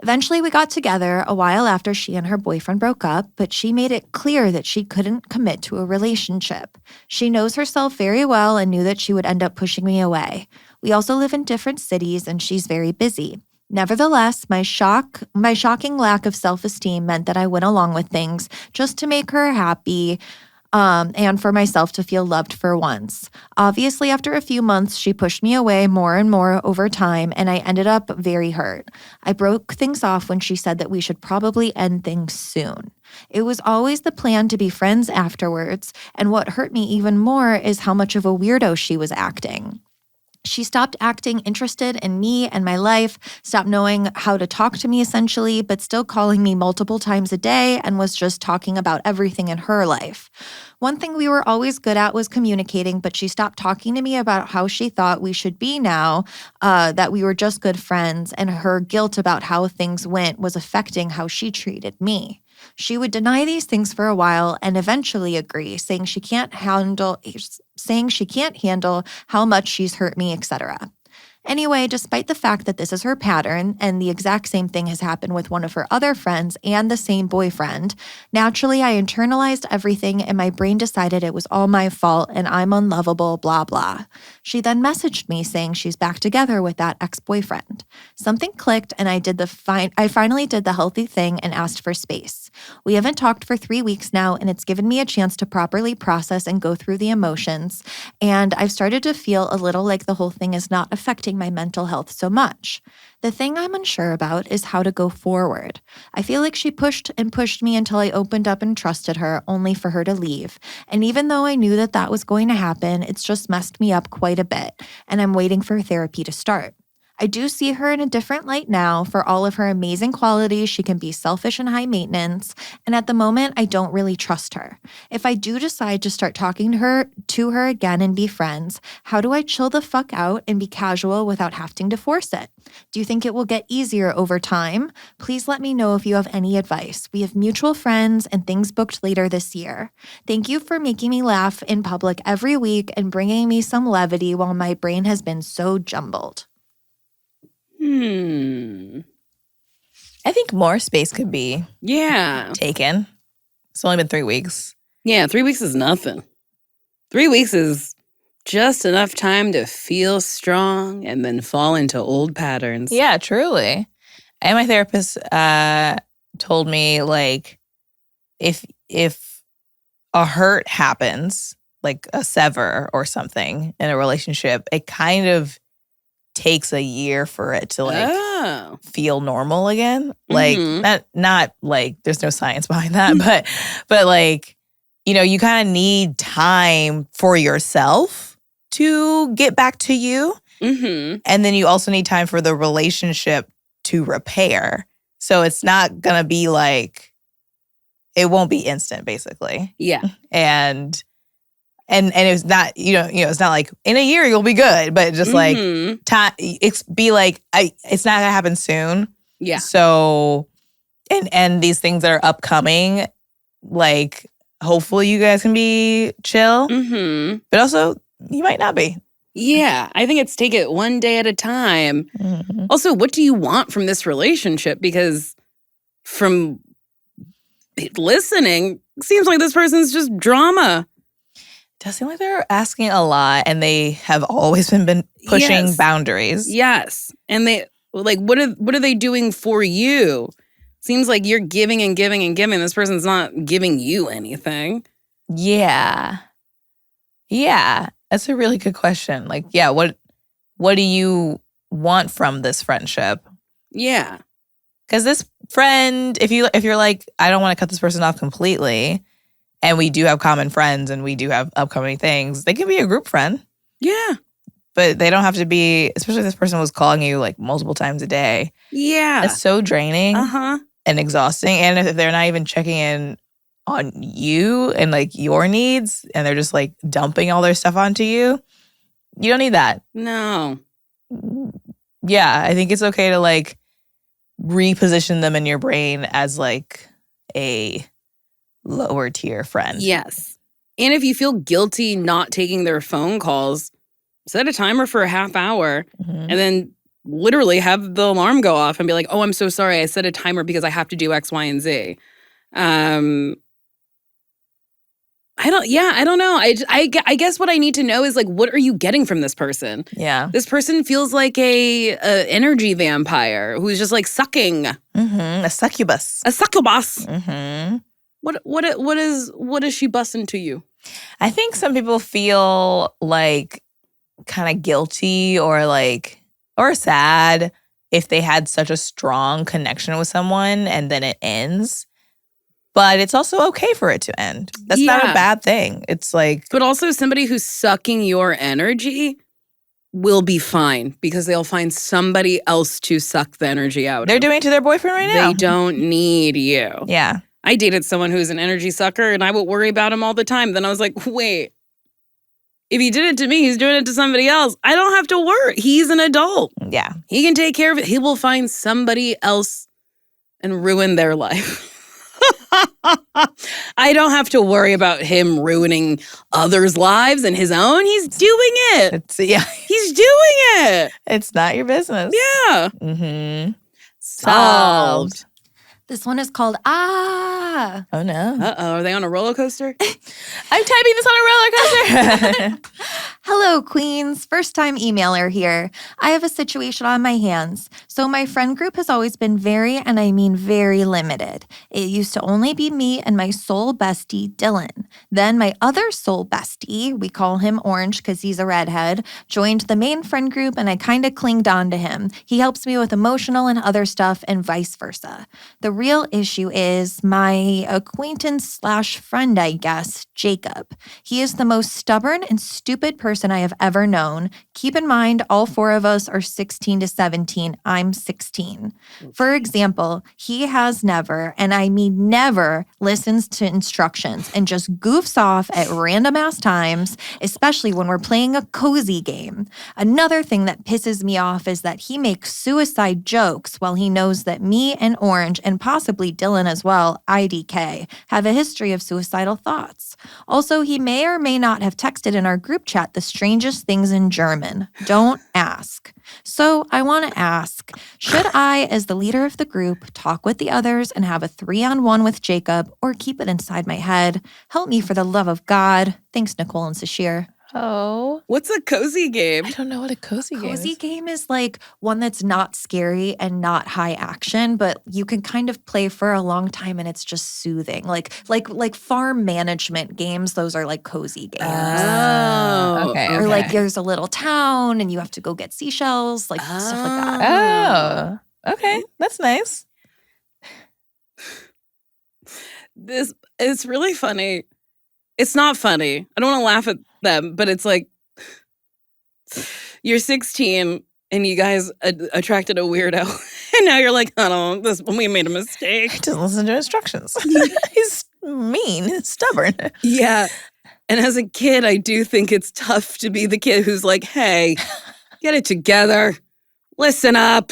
Eventually, we got together a while after she and her boyfriend broke up, but she made it clear that she couldn't commit to a relationship. She knows herself very well and knew that she would end up pushing me away. We also live in different cities and she's very busy. Nevertheless, my shocking lack of self-esteem meant that I went along with things just to make her happy and for myself to feel loved for once. Obviously, after a few months, she pushed me away more and more over time, and I ended up very hurt. I broke things off when she said that we should probably end things soon. It was always the plan to be friends afterwards, and what hurt me even more is how much of a weirdo she was acting. She stopped acting interested in me and my life, stopped knowing how to talk to me essentially, but still calling me multiple times a day and was just talking about everything in her life. One thing we were always good at was communicating, but she stopped talking to me about how she thought we should be now, that we were just good friends, and her guilt about how things went was affecting how she treated me. She would deny these things for a while and eventually agree, saying she can't handle how much she's hurt me, etc. Anyway, despite the fact that this is her pattern and the exact same thing has happened with one of her other friends and the same boyfriend, naturally I internalized everything and my brain decided it was all my fault and I'm unlovable, blah, blah. She then messaged me saying she's back together with that ex-boyfriend. Something clicked and I finally did the healthy thing and asked for space. We haven't talked for 3 weeks now and it's given me a chance to properly process and go through the emotions, and I've started to feel a little like the whole thing is not affecting my mental health so much. The thing I'm unsure about is how to go forward. I feel like she pushed me until I opened up and trusted her, only for her to leave. And even though I knew that was going to happen, it's just messed me up quite a bit, and I'm waiting for therapy to start. I do see her in a different light now. For all of her amazing qualities, she can be selfish and high maintenance, and at the moment, I don't really trust her. If I do decide to start talking to her again and be friends, how do I chill the fuck out and be casual without having to force it? Do you think it will get easier over time? Please let me know if you have any advice. We have mutual friends and things booked later this year. Thank you for making me laugh in public every week and bringing me some levity while my brain has been so jumbled. I think more space could be taken. It's only been 3 weeks. Yeah, 3 weeks is nothing. 3 weeks is just enough time to feel strong and then fall into old patterns. Yeah, truly. And my therapist told me, like, if a hurt happens, like a sever or something in a relationship, it kind of takes a year for it to like Oh. feel normal again. Like Mhm. not like there's no science behind that, but like, you know, you kind of need time for yourself to get back to you. Mm-hmm. And then you also need time for the relationship to repair. So it's not going to be like, it won't be instant, basically. Yeah. And it's not, you know, it's not like in a year you'll be good, but just like time, it's not gonna happen soon. Yeah. So, and these things that are upcoming, like hopefully you guys can be chill, but also you might not be. Yeah, I think it's take it one day at a time. Also, what do you want from this relationship? Because from listening, it seems like this person's just drama. It does seem like they're asking a lot, and they have always been pushing boundaries. Yes, and they like what are they doing for you? Seems like you're giving and giving and giving. This person's not giving you anything. Yeah. That's a really good question. Like, yeah, what do you want from this friendship? Yeah. Because this friend, if you're like, I don't want to cut this person off completely, and we do have common friends and we do have upcoming things, they can be a group friend. Yeah. But they don't have to be, especially if this person was calling you like multiple times a day. Yeah. It's so draining and exhausting. And if they're not even checking in on you and like your needs, and they're just like dumping all their stuff onto you, you don't need that. No. Yeah, I think it's okay to like reposition them in your brain as like a lower tier friend. Yes. And if you feel guilty not taking their phone calls, set a timer for a half hour and then literally have the alarm go off and be like, oh, I'm so sorry. I set a timer because I have to do X, Y, and Z. I don't know. I guess what I need to know is like, what are you getting from this person? Yeah. This person feels like a energy vampire who's just like sucking. A succubus. A succubus. What is she busting to you? I think some people feel like kind of guilty or sad if they had such a strong connection with someone and then it ends. But it's also okay for it to end. That's not a bad thing. It's like... But also somebody who's sucking your energy will be fine because they'll find somebody else to suck the energy out. They're doing it to their boyfriend right now. They don't need you. Yeah. I dated someone who's an energy sucker and I would worry about him all the time. Then I was like, wait, if he did it to me, he's doing it to somebody else. I don't have to worry. He's an adult. Yeah. He can take care of it. He will find somebody else and ruin their life. I don't have to worry about him ruining others' lives and his own. He's doing it. He's doing it. It's not your business. Yeah. Solved. This one is called Ah. Oh, no. Uh-oh. Are they on a roller coaster? I'm typing this on a roller coaster. Hello, queens. First time emailer here. I have a situation on my hands. So my friend group has always been very, and I mean very limited. It used to only be me and my soul bestie, Dylan. Then my other soul bestie, we call him Orange because he's a redhead, joined the main friend group and I kind of clinged on to him. He helps me with emotional and other stuff and vice versa. The real issue is my acquaintance/friend, I guess, Jacob. He is the most stubborn and stupid person I have ever known. Keep in mind, all four of us are 16 to 17. I'm 16. For example, he has never, and I mean never, listens to instructions and just goofs off at random ass times, especially when we're playing a cozy game. Another thing that pisses me off is that he makes suicide jokes while he knows that me and Orange and possibly Dylan as well, IDK, have a history of suicidal thoughts. Also, he may or may not have texted in our group chat the strangest things in German. Don't ask. So I want to ask, should I, as the leader of the group, talk with the others and have a 3-on-1 with Jacob or keep it inside my head? Help me for the love of God. Thanks, Nicole and Sasheer. Oh. What's a cozy game? I don't know what a cozy game Cozy is. game is like one that's not scary and not high action, but you can kind of play for a long time and it's just soothing. Like farm management games, those are like cozy games. Okay. Or like there's a little town and you have to go get seashells, like stuff like that. Oh. Okay. That's nice. It's really funny. It's not funny. I don't want to laugh at them, but it's like you're 16 and you guys attracted a weirdo, and now you're like, oh, we made a mistake. He doesn't listen to instructions. He's mean, he's stubborn. Yeah. And as a kid, I do think it's tough to be the kid who's like, hey, get it together. Listen up.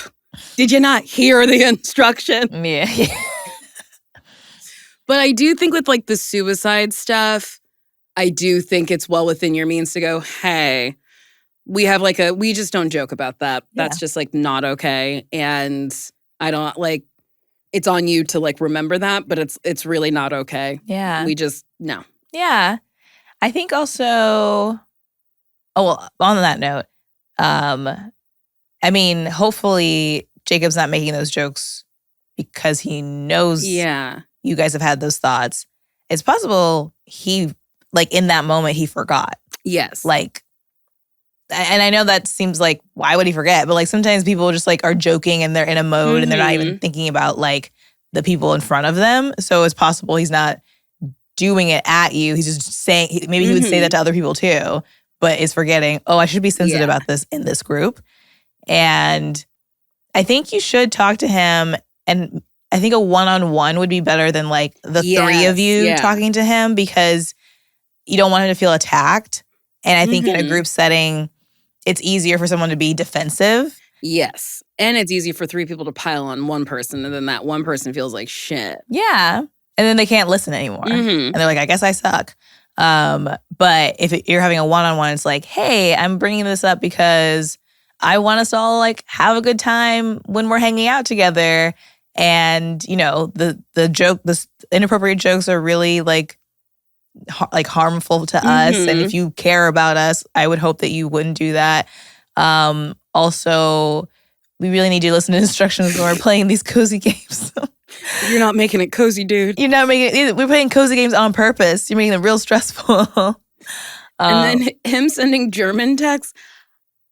Did you not hear the instruction? Yeah. But I do think with like the suicide stuff, I do think it's well within your means to go, hey, we just don't joke about that. That's just like not okay. And I don't like, it's on you to like remember that, but it's really not okay. Yeah. We just, no. Yeah. I think also, on that note, I mean, hopefully Jacob's not making those jokes because he knows you guys have had those thoughts. It's possible he, like in that moment, he forgot. Yes. Like, and I know that seems like, why would he forget? But like sometimes people just like are joking and they're in a mode and they're not even thinking about like the people in front of them. So it's possible he's not doing it at you. He's just saying, maybe he would say that to other people too, but is forgetting, I should be sensitive about this in this group. And I think you should talk to him, and I think a one-on-one would be better than like the three of you talking to him, because you don't want him to feel attacked. And I think in a group setting, it's easier for someone to be defensive. Yes. And it's easy for three people to pile on one person, and then that one person feels like shit. Yeah. And then they can't listen anymore. And they're like, I guess I suck. But if you're having a one-on-one, it's like, hey, I'm bringing this up because I want us to all like have a good time when we're hanging out together. And, you know, the inappropriate jokes are really like harmful to us. And if you care about us, I would hope that you wouldn't do that. Also, we really need you to listen to instructions when we're playing these cozy games. You're not making it cozy, dude. You're not making it. We're playing cozy games on purpose. You're making them real stressful. And then him sending German texts,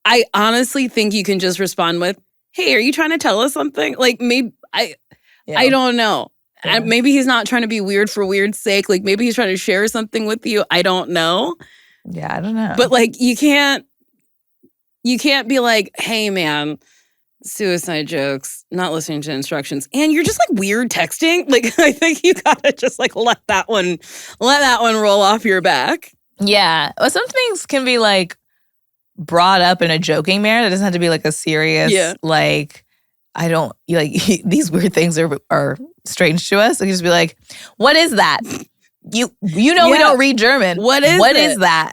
I honestly think you can just respond with, hey, are you trying to tell us something? Like, maybe, I don't know. Yeah. Maybe he's not trying to be weird for weird's sake. Like, maybe he's trying to share something with you. I don't know. Yeah, I don't know. But, like, you can't be like, hey, man, suicide jokes, not listening to instructions, and you're just, like, weird texting. Like, I think you gotta just, like, let that one roll off your back. Yeah. Well, some things can be, like, brought up in a joking manner. That doesn't have to be, like, a serious, like, I don't, like, these weird things are strange to us. Like, just be like, what is that? You know we don't read German. What is that?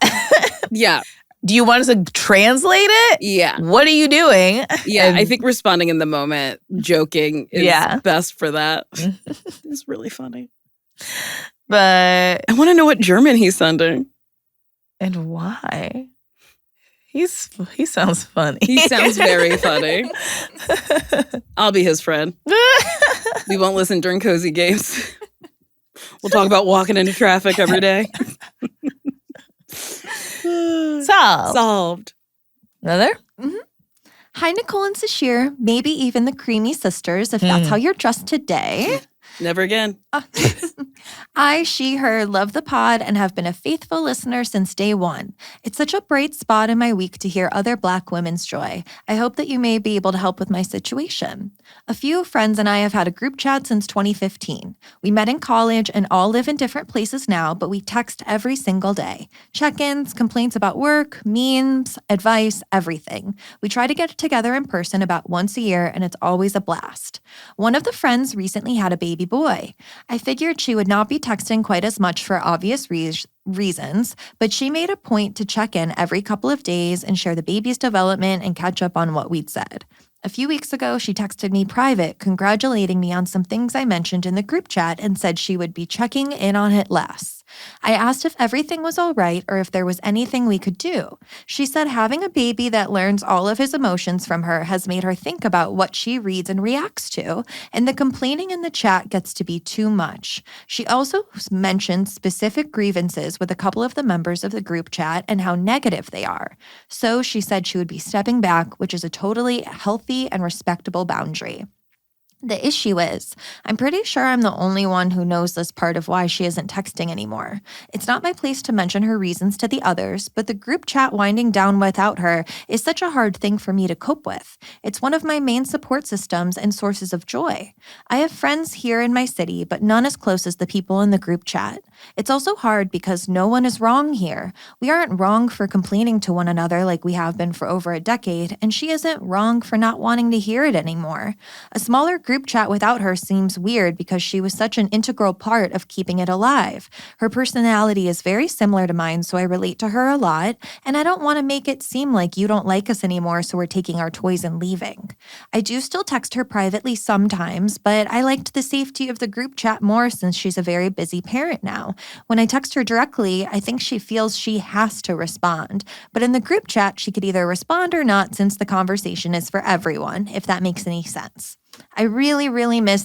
Yeah. Do you want us to translate it? Yeah. What are you doing? Yeah, I think responding in the moment, joking is best for that. It's really funny. But I want to know what German he's sending. And why? He sounds funny. He sounds very funny. I'll be his friend. We won't listen during cozy games. We'll talk about walking into traffic every day. Solved. Another? Mm-hmm. Hi, Nicole and Sasheer. Maybe even the creamy sisters, if that's how you're dressed today. Never again. I, she, her, love the pod and have been a faithful listener since day one. It's such a bright spot in my week to hear other Black women's joy. I hope that you may be able to help with my situation. A few friends and I have had a group chat since 2015. We met in college and all live in different places now, but we text every single day. Check-ins, complaints about work, memes, advice, everything. We try to get together in person about once a year, and it's always a blast. One of the friends recently had a baby boy. I figured she would not be texting quite as much for obvious reasons, but she made a point to check in every couple of days and share the baby's development and catch up on what we'd said. A few weeks ago, she texted me private, congratulating me on some things I mentioned in the group chat and said she would be checking in on it less. I asked if everything was all right or if there was anything we could do. She said having a baby that learns all of his emotions from her has made her think about what she reads and reacts to, and the complaining in the chat gets to be too much. She also mentioned specific grievances with a couple of the members of the group chat and how negative they are. So she said she would be stepping back, which is a totally healthy and respectable boundary. The issue is, I'm pretty sure I'm the only one who knows this part of why she isn't texting anymore. It's not my place to mention her reasons to the others, but the group chat winding down without her is such a hard thing for me to cope with. It's one of my main support systems and sources of joy. I have friends here in my city, but none as close as the people in the group chat. It's also hard because no one is wrong here. We aren't wrong for complaining to one another like we have been for over a decade, and she isn't wrong for not wanting to hear it anymore. A smaller group chat without her seems weird because she was such an integral part of keeping it alive. Her personality is very similar to mine, so I relate to her a lot, and I don't want to make it seem like you don't like us anymore, so we're taking our toys and leaving. I do still text her privately sometimes, but I liked the safety of the group chat more since she's a very busy parent now. When I text her directly, I think she feels she has to respond, but in the group chat, she could either respond or not since the conversation is for everyone, if that makes any sense. I really, really miss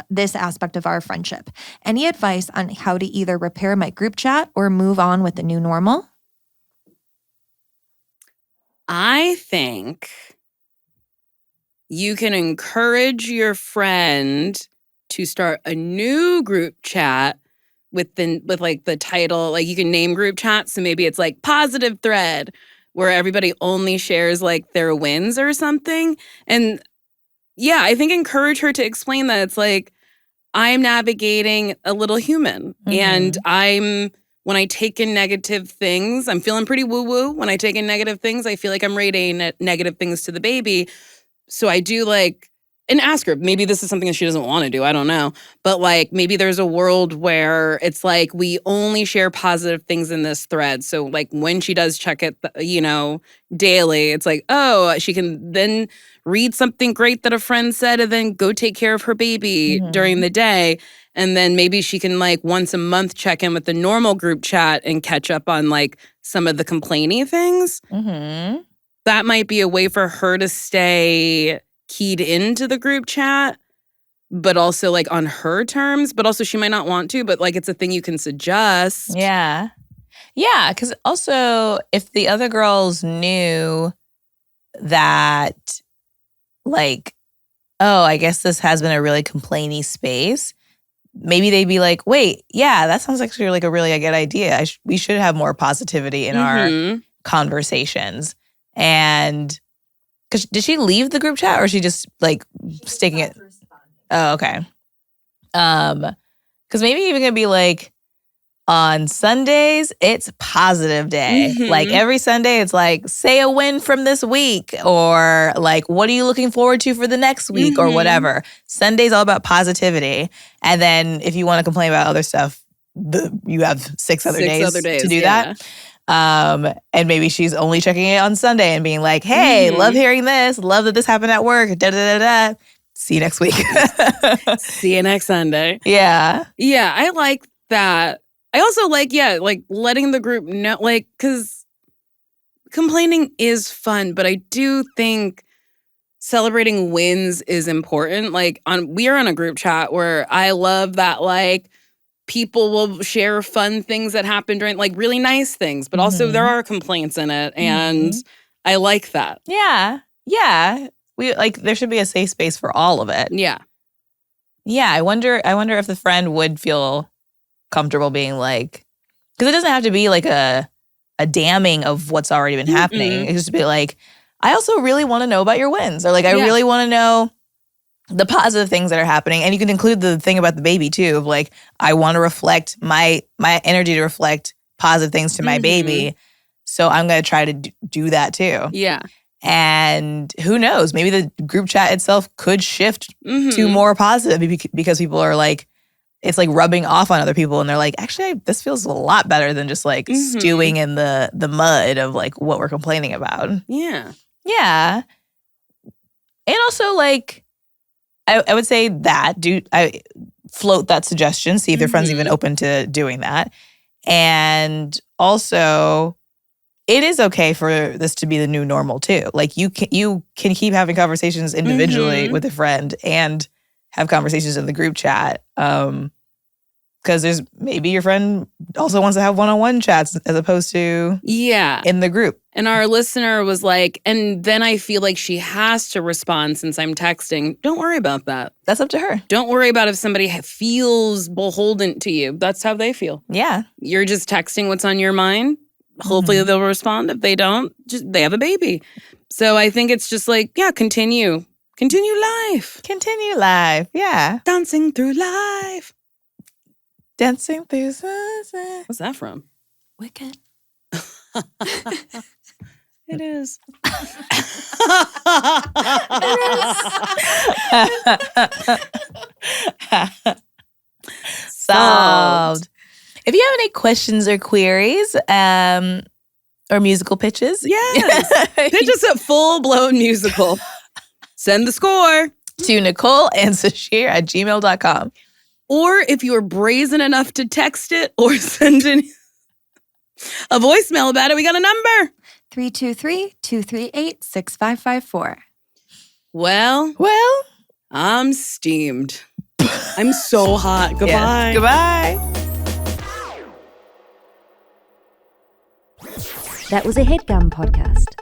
this aspect of our friendship. Any advice on how to either repair my group chat or move on with the new normal? I think you can encourage your friend to start a new group chat with the title, like you can name group chats. So maybe it's like positive thread where everybody only shares like their wins or something. And yeah, I think encourage her to explain that it's like, I'm navigating a little human. And when I take in negative things, I'm feeling pretty woo-woo. When I take in negative things, I feel like I'm radiating negative things to the baby. So I do and ask her, maybe this is something that she doesn't want to do. I don't know. But maybe there's a world where it's like we only share positive things in this thread. So when she does check it, daily, it's like, oh, she can then read something great that a friend said and then go take care of her baby during the day. And then maybe she can once a month check in with the normal group chat and catch up on some of the complaining things. Mm-hmm. That might be a way for her to stay keyed into the group chat, but also on her terms, but also she might not want to, but it's a thing you can suggest. Yeah. Yeah, because also if the other girls knew that oh, I guess this has been a really complainy space, maybe they'd be like, wait, yeah, that sounds actually a really good idea. We should have more positivity in our conversations. And because did she leave the group chat or is she just sticking it? Oh, okay. Because maybe even gonna be on Sundays, it's positive day. Every Sunday, it's say a win from this week or what are you looking forward to for the next week or whatever. Sunday's all about positivity. And then if you want to complain about other stuff, you have six other days to do that. And maybe she's only checking it on Sunday and being like, hey, love hearing this. Love that this happened at work. Da, da, da, da. See you next week. See you next Sunday. Yeah. Yeah, I like that. I also letting the group know, because complaining is fun, but I do think celebrating wins is important. We are on a group chat where I love that, people will share fun things that happen during, really nice things, but also there are complaints in it, and I like that. Yeah. Yeah. We there should be a safe space for all of it. Yeah. Yeah. I wonder if the friend would feel comfortable being because it doesn't have to be a damning of what's already been happening. It just be I also really want to know about your wins, or I really want to know the positive things that are happening. And you can include the thing about the baby too, of I want to reflect my energy to reflect positive things to my baby. So I'm going to try to do that too. Yeah. And who knows, maybe the group chat itself could shift to more positive because people are it's rubbing off on other people and they're actually, this feels a lot better than just stewing in the mud of what we're complaining about. Yeah. Yeah. And also, like, I would say that I float that suggestion, see if their friends even open to doing that. And also, it is okay for this to be the new normal too. Like you can keep having conversations individually with a friend and have conversations in the group chat. Because there's maybe your friend also wants to have one-on-one chats as opposed to in the group. And our listener was like, and then I feel like she has to respond since I'm texting. Don't worry about that. That's up to her. Don't worry about if somebody feels beholden to you. That's how they feel. Yeah. You're just texting what's on your mind. Hopefully they'll respond. If they don't, they have a baby. So I think it's just like, continue. Continue life. Continue life. Yeah. Dancing through life. Dancing through sunset. What's that from? Wicked. It is. Solved. If you have any questions or queries, or musical pitches, Yes. Pitch us a full-blown musical. Send the score to Nicole and Sasheer at gmail.com. Or if you are brazen enough to text it or send in a voicemail about it, we got a number. 323-238-6554. Well, I'm steamed. I'm so hot. Goodbye. Yes. Goodbye. That was a Headgum podcast.